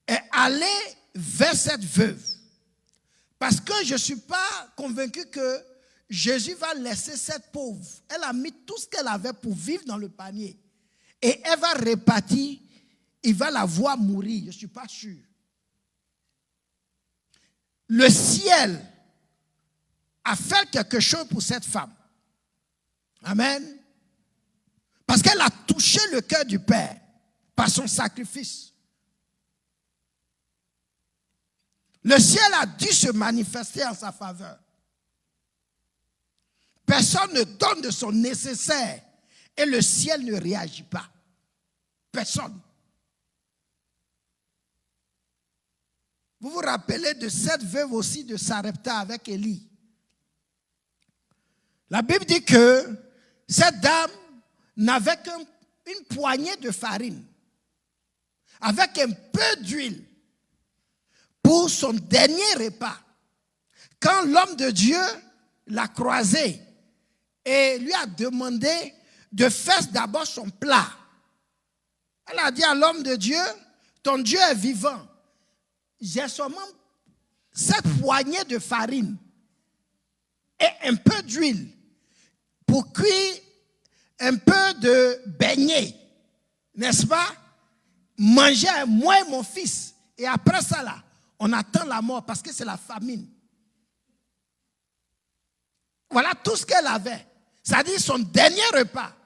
[SPEAKER 1] est allé vers cette veuve. Parce que je ne suis pas convaincu que Jésus va laisser cette pauvre. Elle a mis tout ce qu'elle avait pour vivre dans le panier. Et elle va répartir, il va la voir mourir. Je ne suis pas sûr. Le ciel a fait quelque chose pour cette femme. Amen. Parce qu'elle a touché le cœur du Père par son sacrifice. Le ciel a dû se manifester en sa faveur. Personne ne donne de son nécessaire et le ciel ne réagit pas. Personne. Vous vous rappelez de cette veuve aussi de Sarepta avec Élie. La Bible dit que cette dame n'avait qu'une poignée de farine avec un peu d'huile pour son dernier repas. Quand l'homme de Dieu l'a croisé et lui a demandé de faire d'abord son plat, elle a dit à l'homme de Dieu, ton Dieu est vivant. J'ai seulement cette poignée de farine et un peu d'huile pour cuire un peu de beignet, n'est-ce pas? Manger moi et mon fils. Et après ça, là, on attend la mort parce que c'est la famine. Voilà tout ce qu'elle avait. C'est-à-dire son dernier repas.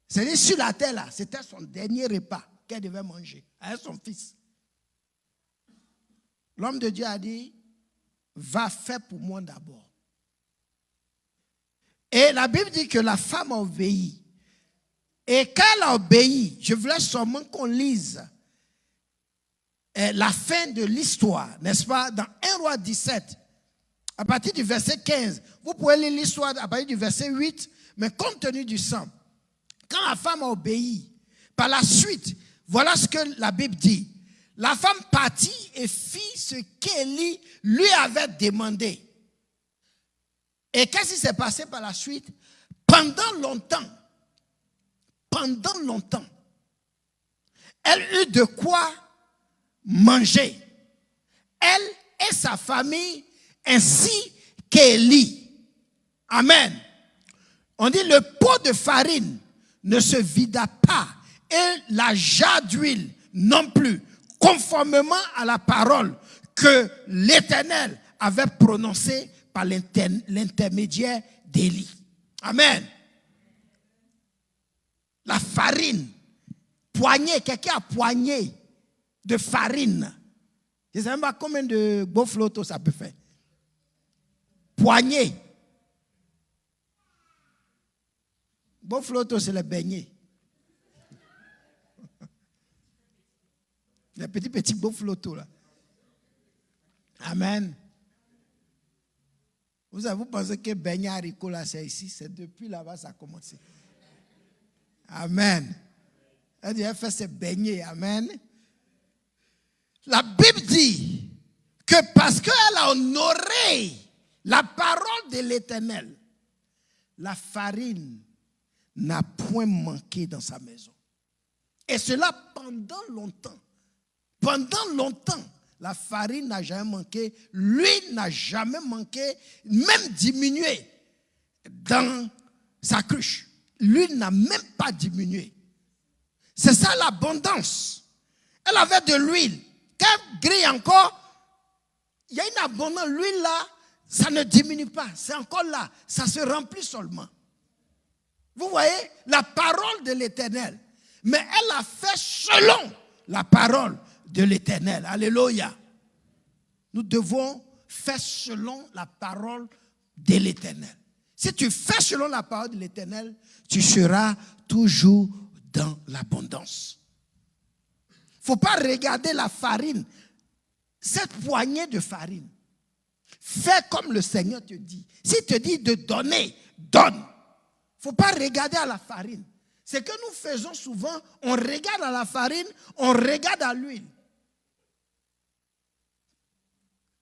[SPEAKER 1] C'est-à-dire sur la terre, là, c'était son dernier repas qu'elle devait manger avec son fils. L'homme de Dieu a dit, va faire pour moi d'abord. Et la Bible dit que la femme a obéi. Et quand elle a obéi, je voulais seulement qu'on lise la fin de l'histoire, n'est-ce pas? Dans 1 Roi 17, à partir du verset 15. Vous pouvez lire l'histoire à partir du verset 8, mais compte tenu du sang, quand la femme a obéi, par la suite, voilà ce que la Bible dit. La femme partit et fit ce qu'Élie lui avait demandé. Et qu'est-ce qui s'est passé par la suite? Pendant longtemps, elle eut de quoi manger. Elle et sa famille, ainsi qu'Élie. Amen. On dit le pot de farine ne se vida pas et la jarre d'huile non plus, conformément à la parole que l'Éternel avait prononcée par l'intermédiaire d'Élie. Amen. La farine, poignée, quelqu'un a poignée de farine. Je ne sais même pas combien de beaux flottos ça peut faire. Poignée. Beau flotto, c'est le beignet. Les petits beaux flottos là. Amen. Vous pensez que beignet haricot là, c'est ici? C'est depuis là-bas ça a commencé. Amen. Elle fait ses beignets. Amen. La Bible dit que parce qu'elle a honoré la parole de l'Éternel, la farine n'a point manqué dans sa maison. Et cela pendant longtemps. Pendant longtemps, la farine n'a jamais manqué, l'huile n'a jamais manqué, même diminué dans sa cruche. L'huile n'a même pas diminué. C'est ça l'abondance. Elle avait de l'huile. Quand elle grille encore, il y a une abondance. L'huile là, ça ne diminue pas. C'est encore là. Ça se remplit seulement. Vous voyez, la parole de l'Éternel. Mais elle a fait selon la parole de l'Éternel. Alléluia. Nous devons faire selon la parole de l'Éternel. Si tu fais selon la parole de l'Éternel, tu seras toujours dans l'abondance. Il ne faut pas regarder la farine, cette poignée de farine. Fais comme le Seigneur te dit. S'il te dit de donner, donne. Il ne faut pas regarder à la farine. Ce que nous faisons souvent, on regarde à la farine, on regarde à l'huile.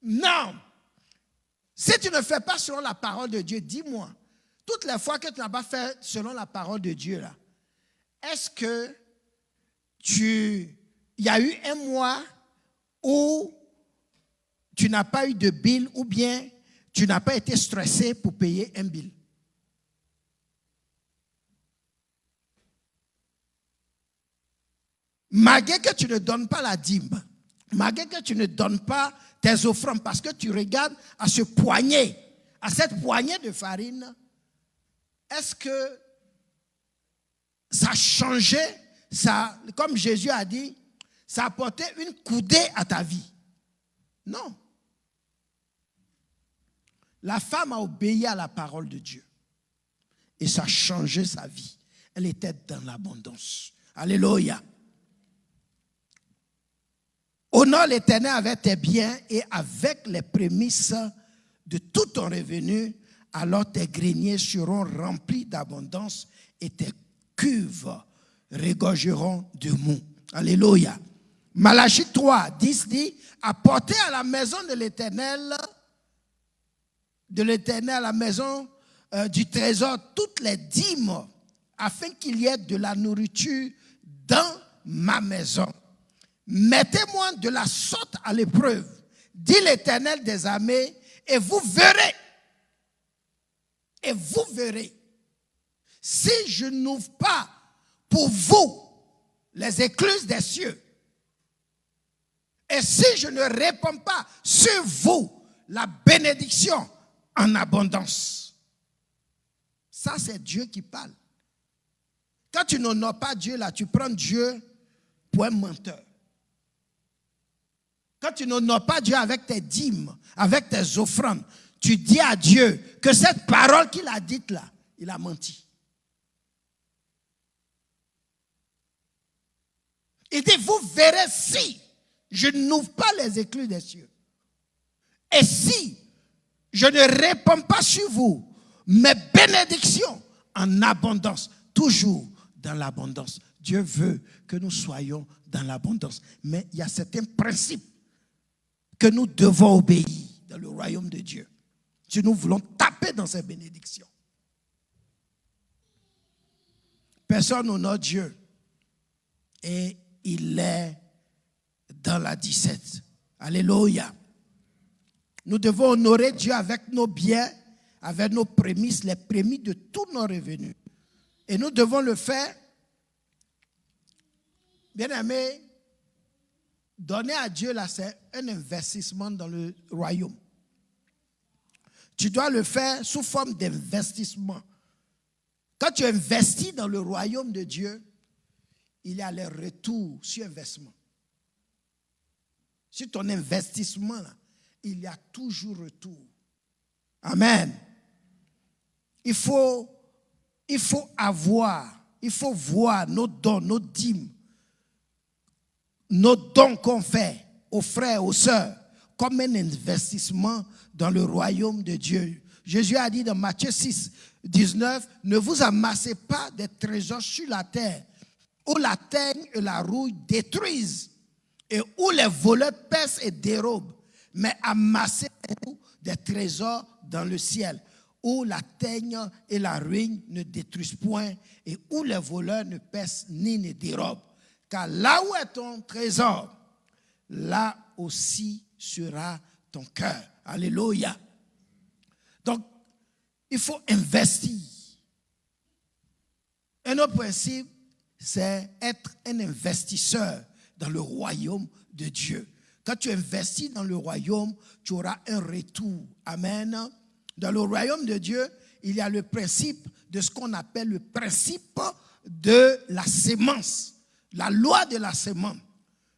[SPEAKER 1] Non. Si tu ne fais pas selon la parole de Dieu, dis-moi, toutes les fois que tu n'as pas fait selon la parole de Dieu, là, est-ce que il y a eu un mois où tu n'as pas eu de bill ou bien tu n'as pas été stressé pour payer un bill? Malgré que tu ne donnes pas la dîme, malgré que tu ne donnes pas tes offrandes, parce que tu regardes à ce poignet, à cette poignée de farine, est-ce que ça changeait, ça, comme Jésus a dit, ça apportait une coudée à ta vie? Non. La femme a obéi à la parole de Dieu. Et ça a changé sa vie. Elle était dans l'abondance. Alléluia. Honore l'Éternel avec tes biens et avec les prémices de tout ton revenu, alors tes greniers seront remplis d'abondance et tes cuves regorgeront de mou. Alléluia. Malachie 3, 10 dit, apportez à la maison de l'Éternel, à la maison du trésor, toutes les dîmes, afin qu'il y ait de la nourriture dans ma maison. Mettez-moi de la sorte à l'épreuve, dit l'Éternel des armées, et vous verrez, si je n'ouvre pas pour vous les écluses des cieux, et si je ne répands pas sur vous la bénédiction en abondance. Ça, c'est Dieu qui parle. Quand tu n'honores pas Dieu, là, tu prends Dieu pour un menteur. Quand tu n'honores pas Dieu avec tes dîmes, avec tes offrandes, tu dis à Dieu que cette parole qu'il a dite là, il a menti. Il dit, vous verrez si je n'ouvre pas les écluses des cieux. Et si je ne répands pas sur vous mes bénédictions en abondance, toujours dans l'abondance. Dieu veut que nous soyons dans l'abondance. Mais il y a certains principes que nous devons obéir dans le royaume de Dieu. Si nous voulons taper dans ces bénédictions. Personne n'honore Dieu. Et il est dans la 17. Alléluia. Nous devons honorer Dieu avec nos biens, avec nos prémices, les prémices de tous nos revenus. Et nous devons le faire, bien aimé, donner à Dieu, là, c'est un investissement dans le royaume. Tu dois le faire sous forme d'investissement. Quand tu investis dans le royaume de Dieu, il y a les retours sur investissement. Sur ton investissement, là, il y a toujours retour. Amen. Il faut voir nos dons, nos dîmes, nos dons qu'on fait aux frères, aux sœurs, comme un investissement dans le royaume de Dieu. Jésus a dit dans Matthieu 6, 19, ne vous amassez pas des trésors sur la terre, où la teigne et la rouille détruisent, et où les voleurs percent et dérobent, mais amassez-vous des trésors dans le ciel, où la teigne et la ruine ne détruisent point, et où les voleurs ne percent ni ne dérobent. Car là où est ton trésor, là aussi sera ton cœur. Alléluia. Donc, il faut investir. Un autre principe, c'est être un investisseur dans le royaume de Dieu. Quand tu investis dans le royaume, tu auras un retour. Amen. Dans le royaume de Dieu, il y a le principe de ce qu'on appelle le principe de la sémence. La loi de la sémence.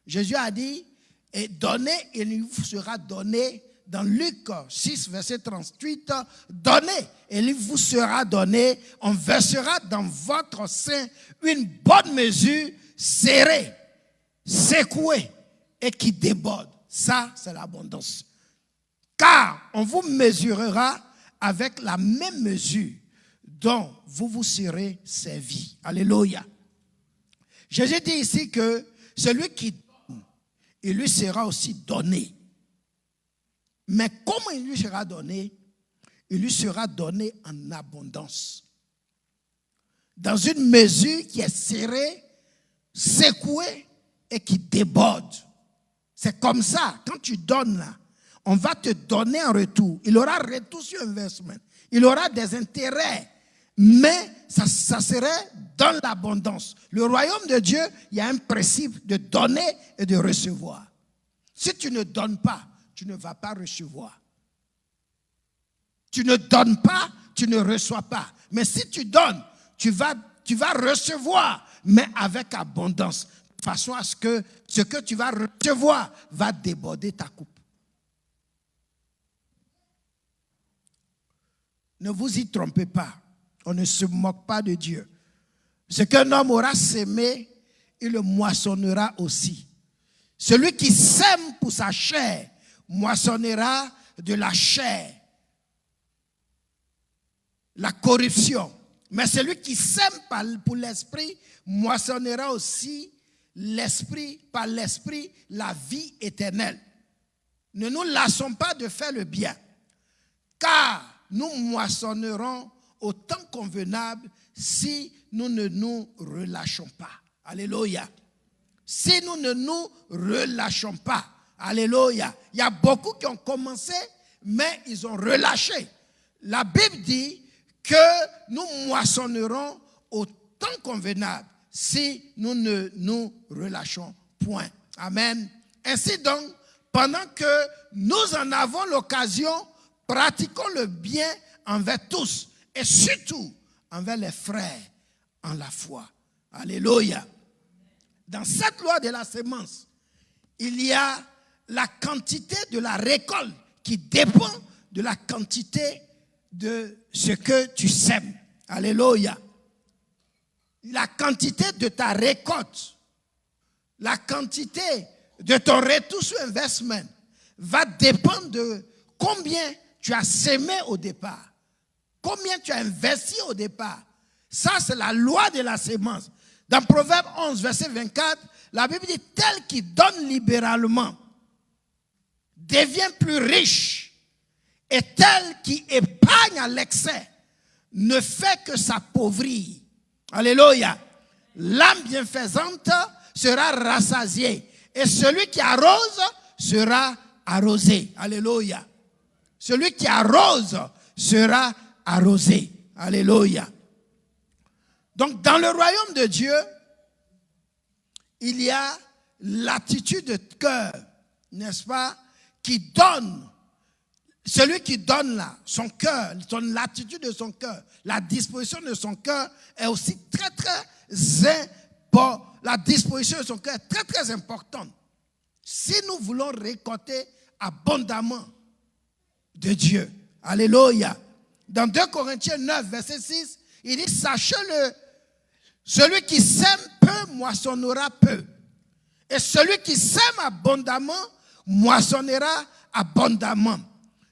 [SPEAKER 1] Jésus a dit, et donnez, et il vous sera donné. Dans Luc 6, verset 38, donnez, et il vous sera donné. On versera dans votre sein une bonne mesure, serrée, secouée, et qui déborde. Ça, c'est l'abondance. Car on vous mesurera avec la même mesure dont vous vous serez servi. Alléluia. Jésus dit ici que celui qui donne, il lui sera aussi donné. Mais comment il lui sera donné? Il lui sera donné en abondance. Dans une mesure qui est serrée, secouée et qui déborde. C'est comme ça, quand tu donnes là, on va te donner en retour. Il aura retour sur investissement. Il aura des intérêts. Mais ça serait dans l'abondance. Le royaume de Dieu, il y a un principe de donner et de recevoir. Si tu ne donnes pas, tu ne vas pas recevoir. Tu ne donnes pas, tu ne reçois pas. Mais si tu donnes, tu vas recevoir, mais avec abondance. De façon à ce que ce que tu vas recevoir va déborder ta coupe. Ne vous y trompez pas. On ne se moque pas de Dieu. Ce qu'un homme aura sémé, il le moissonnera aussi. Celui qui sème pour sa chair moissonnera de la chair, la corruption. Mais celui qui sème pour l'esprit moissonnera aussi par l'esprit, la vie éternelle. Ne nous lassons pas de faire le bien, car nous moissonnerons au temps convenable si nous ne nous relâchons pas. Alléluia. Si nous ne nous relâchons pas. Alléluia. Il y a beaucoup qui ont commencé, mais ils ont relâché. La Bible dit que nous moissonnerons au temps convenable si nous ne nous relâchons point. Amen. Ainsi donc, pendant que nous en avons l'occasion, pratiquons le bien envers tous et surtout envers les frères en la foi. Alléluia. Dans cette loi de la sémence, il y a la quantité de la récolte qui dépend de la quantité de ce que tu sèmes. Alléluia. La quantité de ta récolte, la quantité de ton retour sur investment va dépendre de combien tu as sémé au départ, combien tu as investi au départ. Ça, c'est la loi de la sémence. Dans Proverbe 11, verset 24, la Bible dit, tel qui donne libéralement devient plus riche, et tel qui épargne à l'excès ne fait que s'appauvrir. Alléluia. L'âme bienfaisante sera rassasiée, et celui qui arrose sera arrosé. Alléluia. Celui qui arrose sera arrosé. Alléluia. Donc, dans le royaume de Dieu, il y a l'attitude de cœur, n'est-ce pas, qui donne. Celui qui donne là, son cœur, l'attitude de son cœur, la disposition de son cœur est aussi très, très importante. La disposition de son cœur est très, très importante. Si nous voulons récolter abondamment de Dieu. Alléluia. Dans 2 Corinthiens 9, verset 6, il dit, sachez-le, celui qui sème peu moissonnera peu. Et celui qui sème abondamment moissonnera abondamment.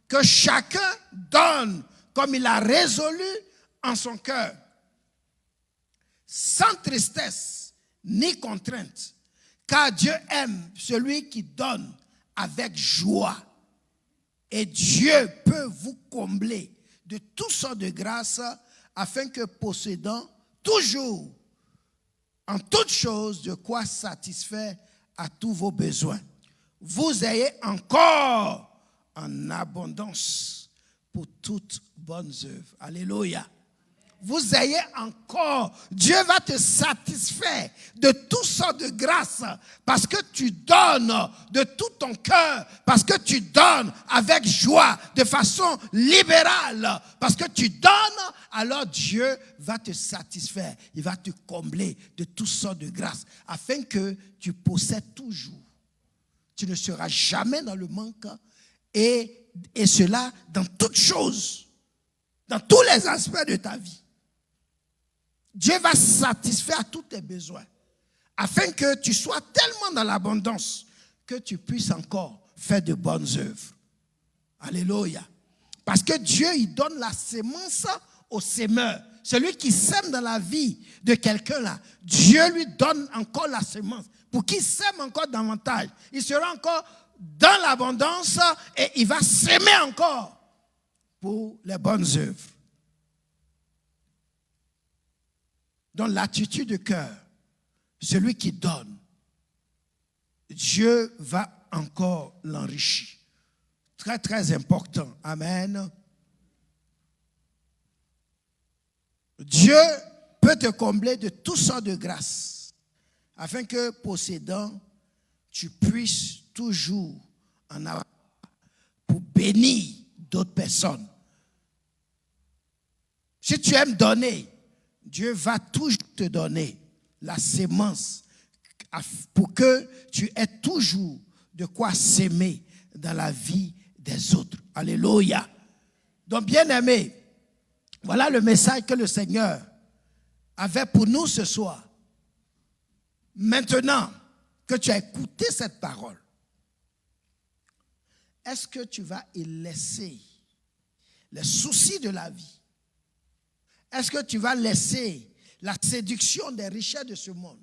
[SPEAKER 1] Que chacun donne comme il a résolu en son cœur, sans tristesse ni contrainte, car Dieu aime celui qui donne avec joie. Et Dieu peut vous combler de toutes sortes de grâces afin que possédant toujours, en toutes choses, de quoi satisfaire à tous vos besoins, vous ayez encore en abondance pour toutes bonnes œuvres. Alléluia. Vous ayez encore, Dieu va te satisfaire de toutes sortes de grâces parce que tu donnes de tout ton cœur, parce que tu donnes avec joie, de façon libérale, parce que tu donnes, alors Dieu va te satisfaire, il va te combler de toutes sortes de grâces afin que tu possèdes toujours. Tu ne seras jamais dans le manque et cela dans toutes choses, dans tous les aspects de ta vie. Dieu va satisfaire tous tes besoins afin que tu sois tellement dans l'abondance que tu puisses encore faire de bonnes œuvres. Alléluia. Parce que Dieu, il donne la sémence au sémeur. Celui qui sème dans la vie de quelqu'un là, Dieu lui donne encore la sémence pour qu'il sème encore davantage. Il sera encore dans l'abondance et il va s'aimer encore pour les bonnes œuvres. Dans l'attitude de cœur, celui qui donne, Dieu va encore l'enrichir. Très, très important. Amen. Dieu peut te combler de toutes sortes de grâces afin que, possédant, tu puisses toujours en avoir pour bénir d'autres personnes. Si tu aimes donner, Dieu va toujours te donner la sémence pour que tu aies toujours de quoi s'aimer dans la vie des autres. Alléluia. Donc, bien-aimés, voilà le message que le Seigneur avait pour nous ce soir. Maintenant, que tu as écouté cette parole, est-ce que tu vas y laisser les soucis de la vie? Est-ce que tu vas laisser la séduction des richesses de ce monde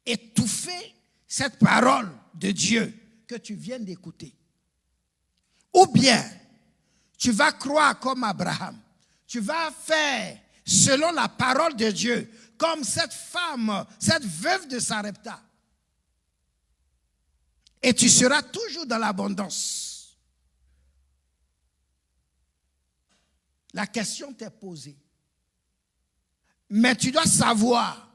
[SPEAKER 1] étouffer cette parole de Dieu que tu viens d'écouter? Ou bien, tu vas croire comme Abraham. Tu vas faire selon la parole de Dieu, comme cette femme, cette veuve de Sarepta. Et tu seras toujours dans l'abondance. La question t'est posée. Mais tu dois savoir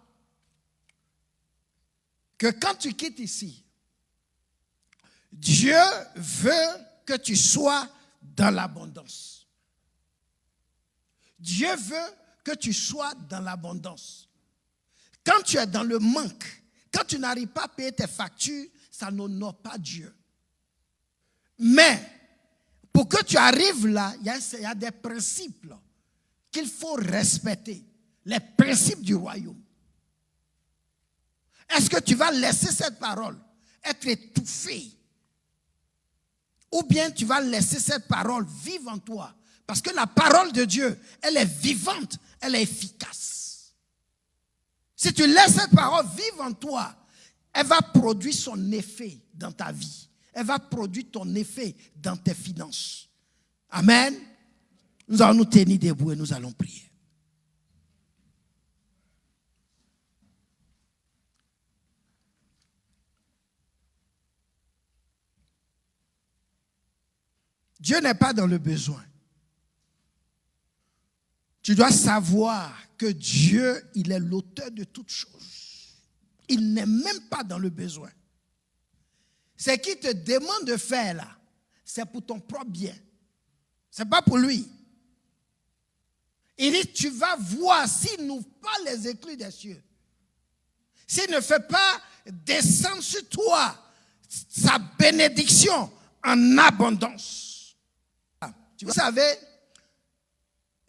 [SPEAKER 1] que quand tu quittes ici, Dieu veut que tu sois dans l'abondance. Dieu veut que tu sois dans l'abondance. Quand tu es dans le manque, quand tu n'arrives pas à payer tes factures, ça n'honore pas Dieu. Mais pour que tu arrives là, il y a des principes qu'il faut respecter. Les principes du royaume. Est-ce que tu vas laisser cette parole être étouffée? Ou bien tu vas laisser cette parole vivre en toi? Parce que la parole de Dieu, elle est vivante, elle est efficace. Si tu laisses cette parole vivre en toi, elle va produire son effet dans ta vie. Elle va produire ton effet dans tes finances. Amen. Nous allons nous tenir debout et nous allons prier. Dieu n'est pas dans le besoin. Tu dois savoir que Dieu, il est l'auteur de toutes choses. Il n'est même pas dans le besoin. Ce qu'il te demande de faire là, c'est pour ton propre bien. Ce n'est pas pour lui. Il dit, tu vas voir s'il n'ouvre pas les écluses des cieux. S'il ne fait pas descendre sur toi sa bénédiction en abondance. Vous savez,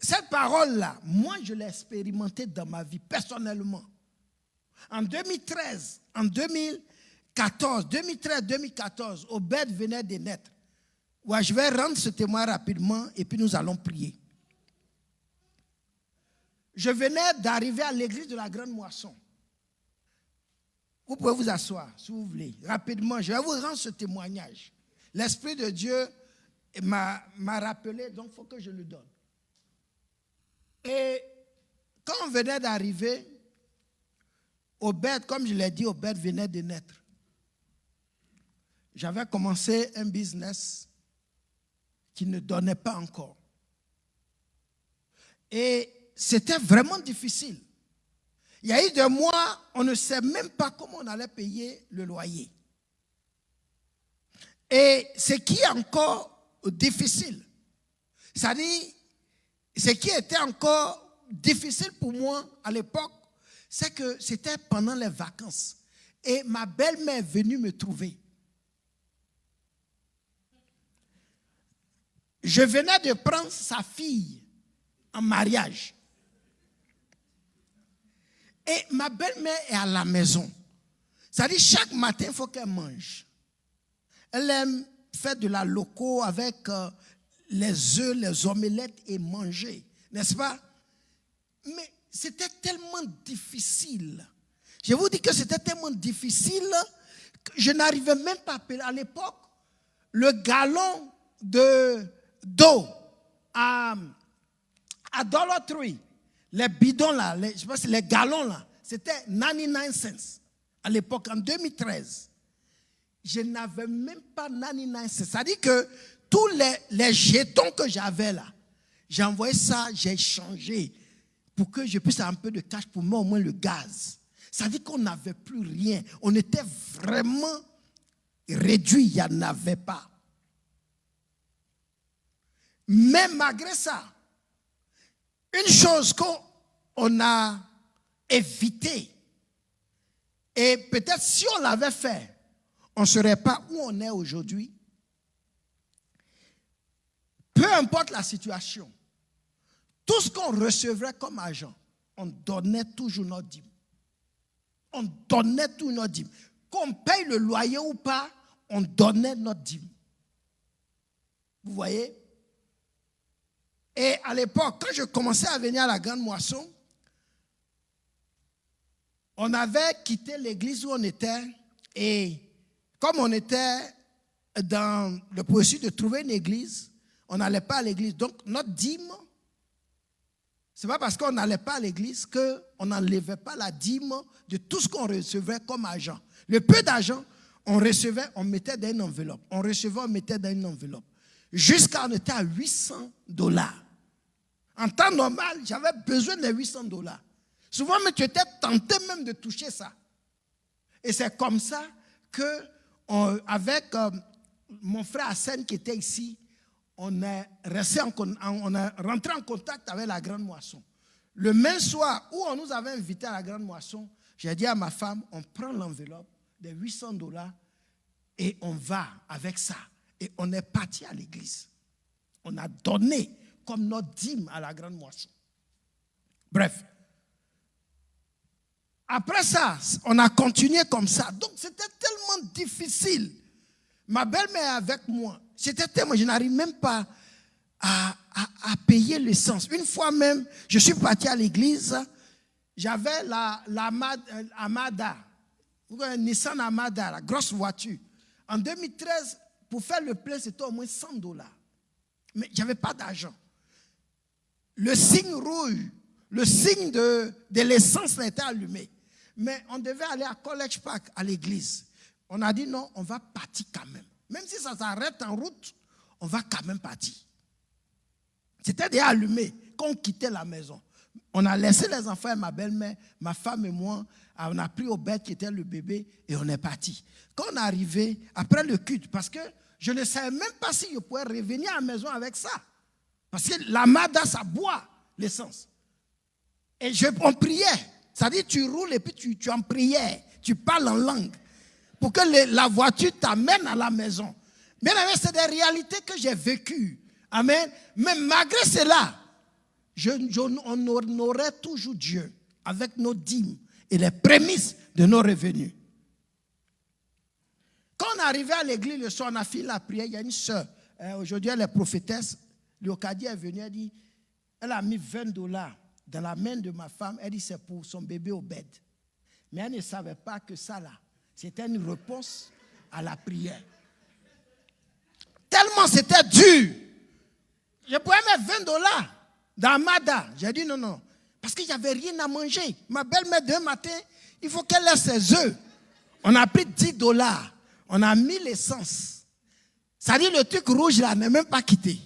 [SPEAKER 1] cette parole-là, moi je l'ai expérimentée dans ma vie personnellement. En 2013, en 2013-2014, Obed venait de naître. Ouais, je vais rendre ce témoin rapidement et puis nous allons prier. Je venais d'arriver à l'église de la Grande Moisson. Vous pouvez vous asseoir si vous voulez. Rapidement, je vais vous rendre ce témoignage. L'Esprit de Dieu m'a rappelé, donc il faut que je le donne. Et quand on venait d'arriver, Obed, comme je l'ai dit, Obed venait de naître. J'avais commencé un business qui ne donnait pas encore. Et c'était vraiment difficile. Il y a eu des mois, on ne sait même pas comment on allait payer le loyer. Et ce qui est encore difficile, c'est-à-dire, ce qui était encore difficile pour moi à l'époque, c'est que c'était pendant les vacances. Et ma belle-mère est venue me trouver. Je venais de prendre sa fille en mariage. Et ma belle-mère est à la maison. C'est-à-dire, chaque matin, il faut qu'elle mange. Elle aime faire de la loco avec les œufs, les omelettes et manger. N'est-ce pas? Mais c'était tellement difficile. Je vous dis que c'était tellement difficile que je n'arrivais même pas à payer. À l'époque, le gallon d'eau à Dollar Tree, les bidons là, je sais pas si les gallons là, c'était 99 cents. À l'époque, en 2013, je n'avais même pas 99 cents. C'est-à-dire que tous les jetons que j'avais là, j'ai envoyé ça, j'ai changé pour que je puisse avoir un peu de cash pour moi, au moins le gaz. Ça veut dire qu'on n'avait plus rien. On était vraiment réduit, il n'y en avait pas. Mais malgré ça, une chose qu'on a évité, et peut-être si on l'avait fait, on ne serait pas où on est aujourd'hui. Peu importe la situation, tout ce qu'on recevrait comme argent, on donnait toujours notre dîme. On donnait tout notre dîme. qu'on paye le loyer ou pas, on donnait notre dîme. Vous voyez? Et à l'époque, quand je commençais à venir à la Grande Moisson, on avait quitté l'église où on était et comme on était dans le processus de trouver une église, on n'allait pas à l'église. Donc notre dîme, ce n'est pas parce qu'on n'allait pas à l'église qu'on n'enlevait pas la dîme de tout ce qu'on recevait comme argent. Le peu d'argent, on recevait, on mettait dans une enveloppe. On recevait, on mettait dans une enveloppe. Jusqu'à on était à $800. En temps normal, j'avais besoin de $800. Souvent, mais tu étais tenté même de toucher ça. Et c'est comme ça que, avec mon frère Hassan qui était ici, on est rentré en contact avec la Grande Moisson. Le même soir où on nous avait invités à la Grande Moisson, j'ai dit à ma femme, on prend l'enveloppe de $800 et on va avec ça. Et on est parti à l'église. On a donné comme notre dîme à la Grande Moisson. Bref. Après ça, on a continué comme ça. Donc, c'était tellement difficile. Ma belle-mère est avec moi. C'était tellement, je n'arrive même pas à payer l'essence. Une fois même, je suis parti à l'église. J'avais la Amada, Nissan Amada, la grosse voiture. En 2013, pour faire le plein, c'était au moins $100. Mais je n'avais pas d'argent. Le signe rouge, le signe de l'essence était allumé. Mais on devait aller à College Park, à l'église. On a dit non, on va partir quand même. Même si ça s'arrête en route, on va quand même partir. C'était déjà allumé quand on quittait la maison. On a laissé les enfants et ma belle-mère, ma femme et moi, on a pris Obed qui était le bébé et on est parti. Quand on est arrivé, après le culte, parce que je ne savais même pas si je pouvais revenir à la maison avec ça. Parce que la Mada, ça boit l'essence. Et on priait. Ça dit tu roules et puis tu en prières. Tu parles en langue. Pour que la voiture t'amène à la maison. Bien aimé, c'est des réalités que j'ai vécues. Amen. Mais malgré cela, on honorait toujours Dieu avec nos dîmes et les prémices de nos revenus. Quand on est arrivé à l'église le soir, on a fini la prière. Il y a une soeur. Aujourd'hui, elle est prophétesse. Léocadie est venue, elle a mis $20 dans la main de ma femme. Elle dit c'est pour son bébé Obed. Mais elle ne savait pas que ça là, c'était une réponse à la prière. Tellement c'était dur. Je pouvais mettre $20 dans Mada. J'ai dit non. Parce qu'il n'y avait rien à manger. Ma belle-mère, demain matin, il faut qu'elle laisse ses œufs. On a pris $10. On a mis l'essence. Ça dit le truc rouge là n'est même pas quitté.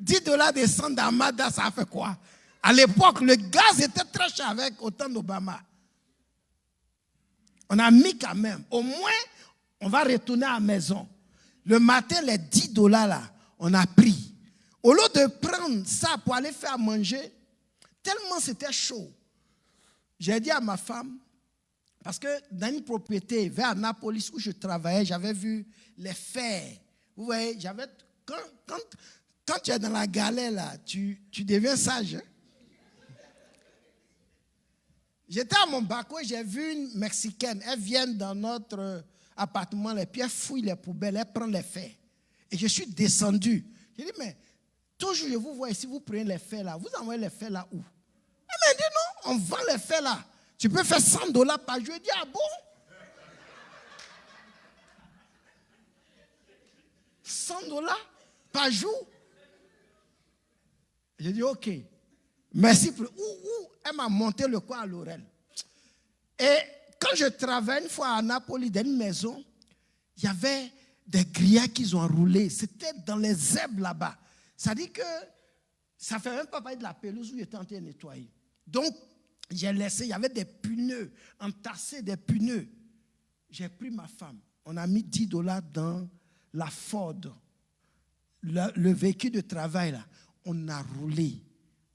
[SPEAKER 1] $10 descendent dans Mada, ça a fait quoi? À l'époque, le gaz était très cher avec au temps d'Obama. On a mis quand même. Au moins, on va retourner à la maison. Le matin, les $10 là, on a pris. Au lieu de prendre ça pour aller faire manger, tellement c'était chaud. J'ai dit à ma femme, parce que dans une propriété vers Annapolis où je travaillais, j'avais vu les fers. Vous voyez, quand tu es dans la galère là, tu deviens sage. Hein? J'étais à mon balcon, j'ai vu une Mexicaine. Elle vient dans notre appartement, puis elle fouille les poubelles, elle prend les fers. Et je suis descendu. J'ai dit, mais toujours je vous vois ici, vous prenez les fers là. Vous envoyez les fers là où? Elle m'a dit, non, on vend les fers là. Tu peux faire $100 par jour. Je dis, ah bon? 100 $ par jour? J'ai dit, ok. Merci. Où elle m'a monté le coin à l'oreille. Et quand je travaillais une fois à Napoli, dans une maison, il y avait des grillades qu'ils ont enroulées. C'était dans les herbes là-bas. Ça dit que ça ne fait même pas partie de la pelouse où j'étais en train de nettoyer. Donc, j'ai laissé, il y avait des pneus, entassés des pneus. J'ai pris ma femme. On a mis $10 dans la Ford, le véhicule de travail là. On a roulé.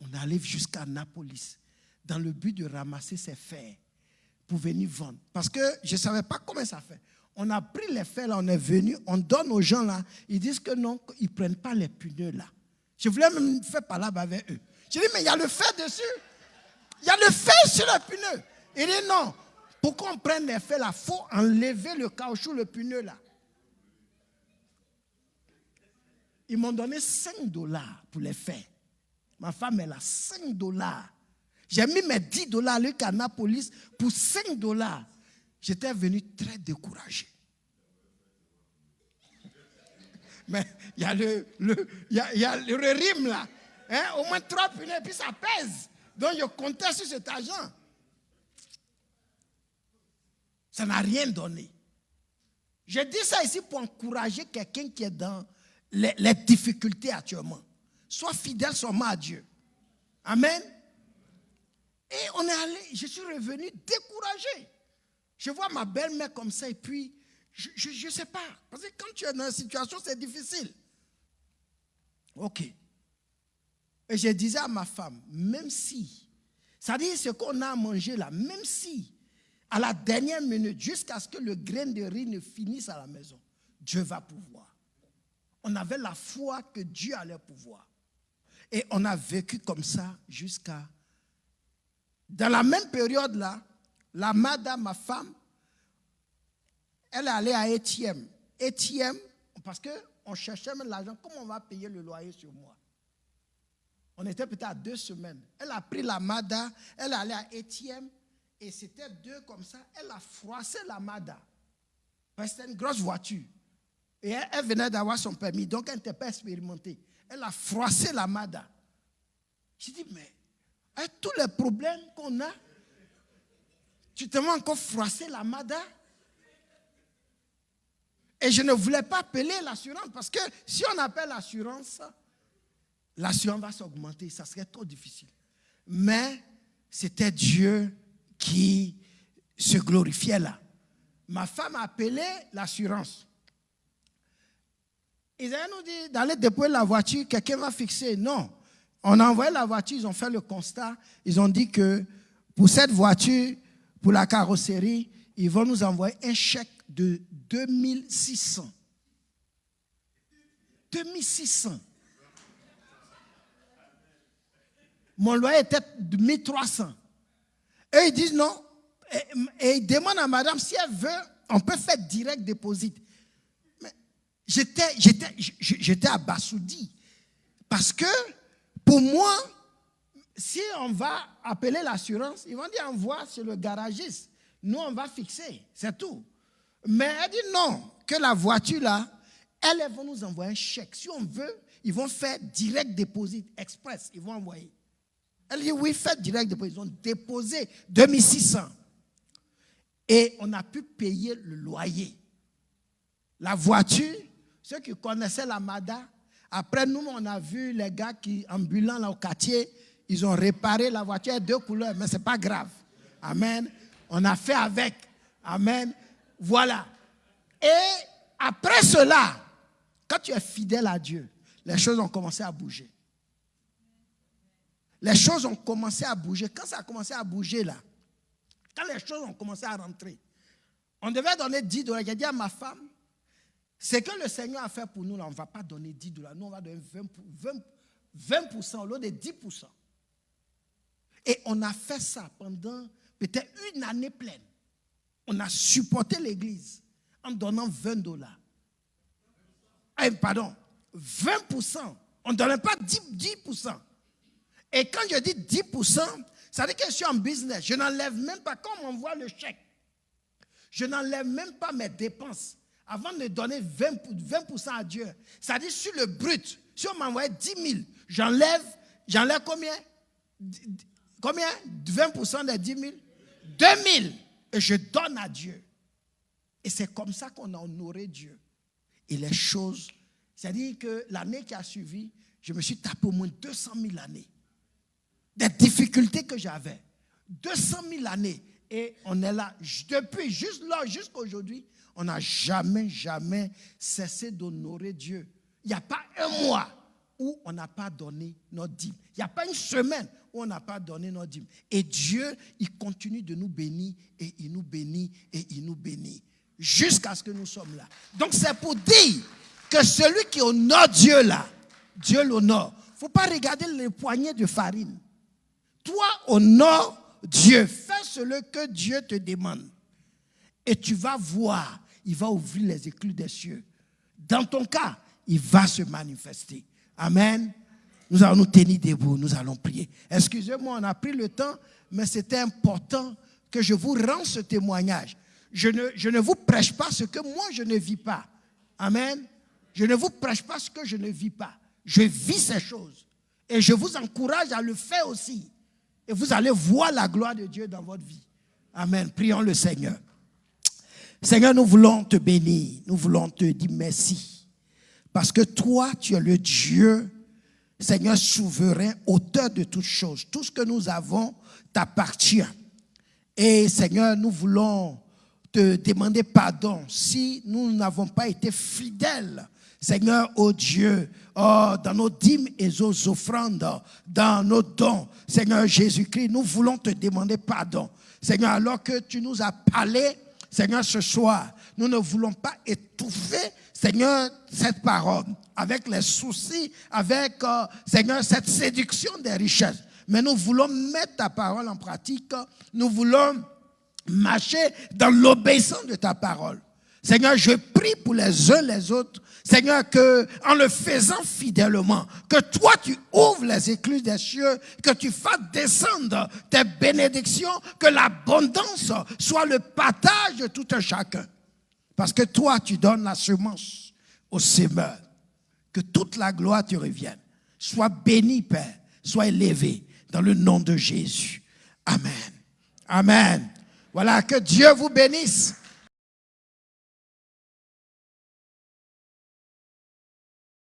[SPEAKER 1] On arrive jusqu'à Annapolis dans le but de ramasser ces fers pour venir vendre. Parce que je ne savais pas comment ça fait. On a pris les fers là, on est venu, on donne aux gens là. Ils disent que non, ils ne prennent pas les pneus là. Je voulais même faire parler avec eux. Je dis, mais il y a le fer dessus. Il y a le fer sur les pneus. Il dit non, pour qu'on prenne les faits là, il faut enlever le caoutchouc, le pneu là. Ils m'ont donné $5 pour les faits. Ma femme, elle a $5. J'ai mis mes $10 à l'Annapolis pour $5. J'étais venu très découragé. Mais il y a le rime là. Hein? Au moins 3 pneus, et puis ça pèse. Donc je comptais sur cet argent. Ça n'a rien donné. Je dis ça ici pour encourager quelqu'un qui est dans les difficultés actuellement. Sois fidèle seulement à Dieu. Amen. Et on est allé, je suis revenu découragé. Je vois ma belle-mère comme ça et puis, je ne sais pas. Parce que quand tu es dans une situation, c'est difficile. Ok. Et je disais à ma femme, même si, c'est-à-dire ce qu'on a à manger là, même si, à la dernière minute, jusqu'à ce que le grain de riz ne finisse à la maison, Dieu va pouvoir. On avait la foi que Dieu allait pouvoir. Et on a vécu comme ça jusqu'à... Dans la même période là, la madame, ma femme, elle est allée à ATM. ATM, parce qu'on cherchait même l'argent. Comment on va payer le loyer sur moi? On était peut-être à 2 semaines. Elle a pris la Mada, elle est allée à ATM, et c'était 2 comme ça. Elle a froissé la Mada. Parce que c'était une grosse voiture. Et elle venait d'avoir son permis, donc elle n'était pas expérimentée. Elle a froissé la Mada. J'ai dit, mais avec tous les problèmes qu'on a, tu te vas encore froisser la Mada? Et je ne voulais pas appeler l'assurance parce que si on appelle l'assurance va s'augmenter, ça serait trop difficile. Mais c'était Dieu qui se glorifiait là. Ma femme a appelé l'assurance. Ils allaient nous dire d'aller déposer la voiture, quelqu'un va fixer. Non. On a envoyé la voiture, ils ont fait le constat. Ils ont dit que pour cette voiture, pour la carrosserie, ils vont nous envoyer un chèque de 2600. 2600. Mon loyer était de 1300. Et ils disent non. Et ils demandent à madame si elle veut, on peut faire direct déposit. Mais j'étais abasourdi. Parce que pour moi, si on va appeler l'assurance, ils vont dire envoie sur le garagiste. Nous, on va fixer. C'est tout. Mais elle dit non, que la voiture là, elles vont nous envoyer un chèque. Si on veut, ils vont faire direct déposit, express, ils vont envoyer. Elle dit oui, faites direct déposit. Ils ont déposé 2600. Et on a pu payer le loyer. La voiture, ceux qui connaissaient la Mada, après nous, on a vu les gars qui, ambulants là au quartier, ils ont réparé la voiture à 2 couleurs, mais ce n'est pas grave. Amen. On a fait avec. Amen. Voilà. Et après cela, quand tu es fidèle à Dieu, les choses ont commencé à bouger. Les choses ont commencé à bouger. Quand ça a commencé à bouger là, quand les choses ont commencé à rentrer, on devait donner $10. J'ai dit à ma femme, ce que le Seigneur a fait pour nous là, on ne va pas donner $10. Nous, on va donner 20% au lieu de 10%. Et on a fait ça pendant peut-être 1 année pleine. On a supporté l'église en donnant $20. Pardon, 20%. On ne donnait pas 10%. Et quand je dis 10%, ça veut dire que je suis en business. Je n'enlève même pas, quand on m'envoie le chèque, je n'enlève même pas mes dépenses avant de donner 20% à Dieu. Ça dit sur le brut, si on m'envoie 10 000, j'enlève combien? Combien? 20% des 10 000? 2 000. Et je donne à Dieu. Et c'est comme ça qu'on a honoré Dieu. Et les choses, c'est-à-dire que l'année qui a suivi, je me suis tapé au moins 200 000 années. Des difficultés que j'avais. 200 000 années. Et on est là. Depuis, juste là, jusqu'à aujourd'hui, on n'a jamais cessé d'honorer Dieu. Il n'y a pas un mois où on n'a pas donné notre dîme. Il n'y a pas une semaine où on n'a pas donné notre dîme. Et Dieu, il continue de nous bénir, et il nous bénit, et il nous bénit. Jusqu'à ce que nous sommes là. Donc c'est pour dire que celui qui honore Dieu là, Dieu l'honore. Il ne faut pas regarder les poignées de farine. Toi, honore Dieu. Fais ce que Dieu te demande. Et tu vas voir, il va ouvrir les écluses des cieux. Dans ton cas, il va se manifester. Amen. Nous allons nous tenir debout, nous allons prier. Excusez-moi, on a pris le temps, mais c'était important que je vous rende ce témoignage. Je ne vous prêche pas ce que moi je ne vis pas. Amen. Je ne vous prêche pas ce que je ne vis pas. Je vis ces choses. Et je vous encourage à le faire aussi. Et vous allez voir la gloire de Dieu dans votre vie. Amen. Prions le Seigneur. Seigneur, nous voulons te bénir. Nous voulons te dire merci. Parce que toi, tu es le Dieu, Seigneur souverain, auteur de toutes choses. Tout ce que nous avons t'appartient. Et Seigneur, nous voulons te demander pardon si nous n'avons pas été fidèles, Seigneur, oh Dieu, dans nos dîmes et nos offrandes, dans nos dons. Seigneur Jésus-Christ, nous voulons te demander pardon. Seigneur, alors que tu nous as parlé, Seigneur, ce soir, nous ne voulons pas étouffer, Seigneur, cette parole, avec les soucis, avec, Seigneur, cette séduction des richesses. Mais nous voulons mettre ta parole en pratique. Nous voulons marcher dans l'obéissance de ta parole. Seigneur, je prie pour les uns les autres. Seigneur, que en le faisant fidèlement, que toi tu ouvres les écluses des cieux, que tu fasses descendre tes bénédictions, que l'abondance soit le partage de tout un chacun. Parce que toi tu donnes la semence au semeur. Que toute la gloire te revienne. Sois béni, Père. Sois élevé dans le nom de Jésus. Amen. Amen. Voilà, que Dieu vous bénisse.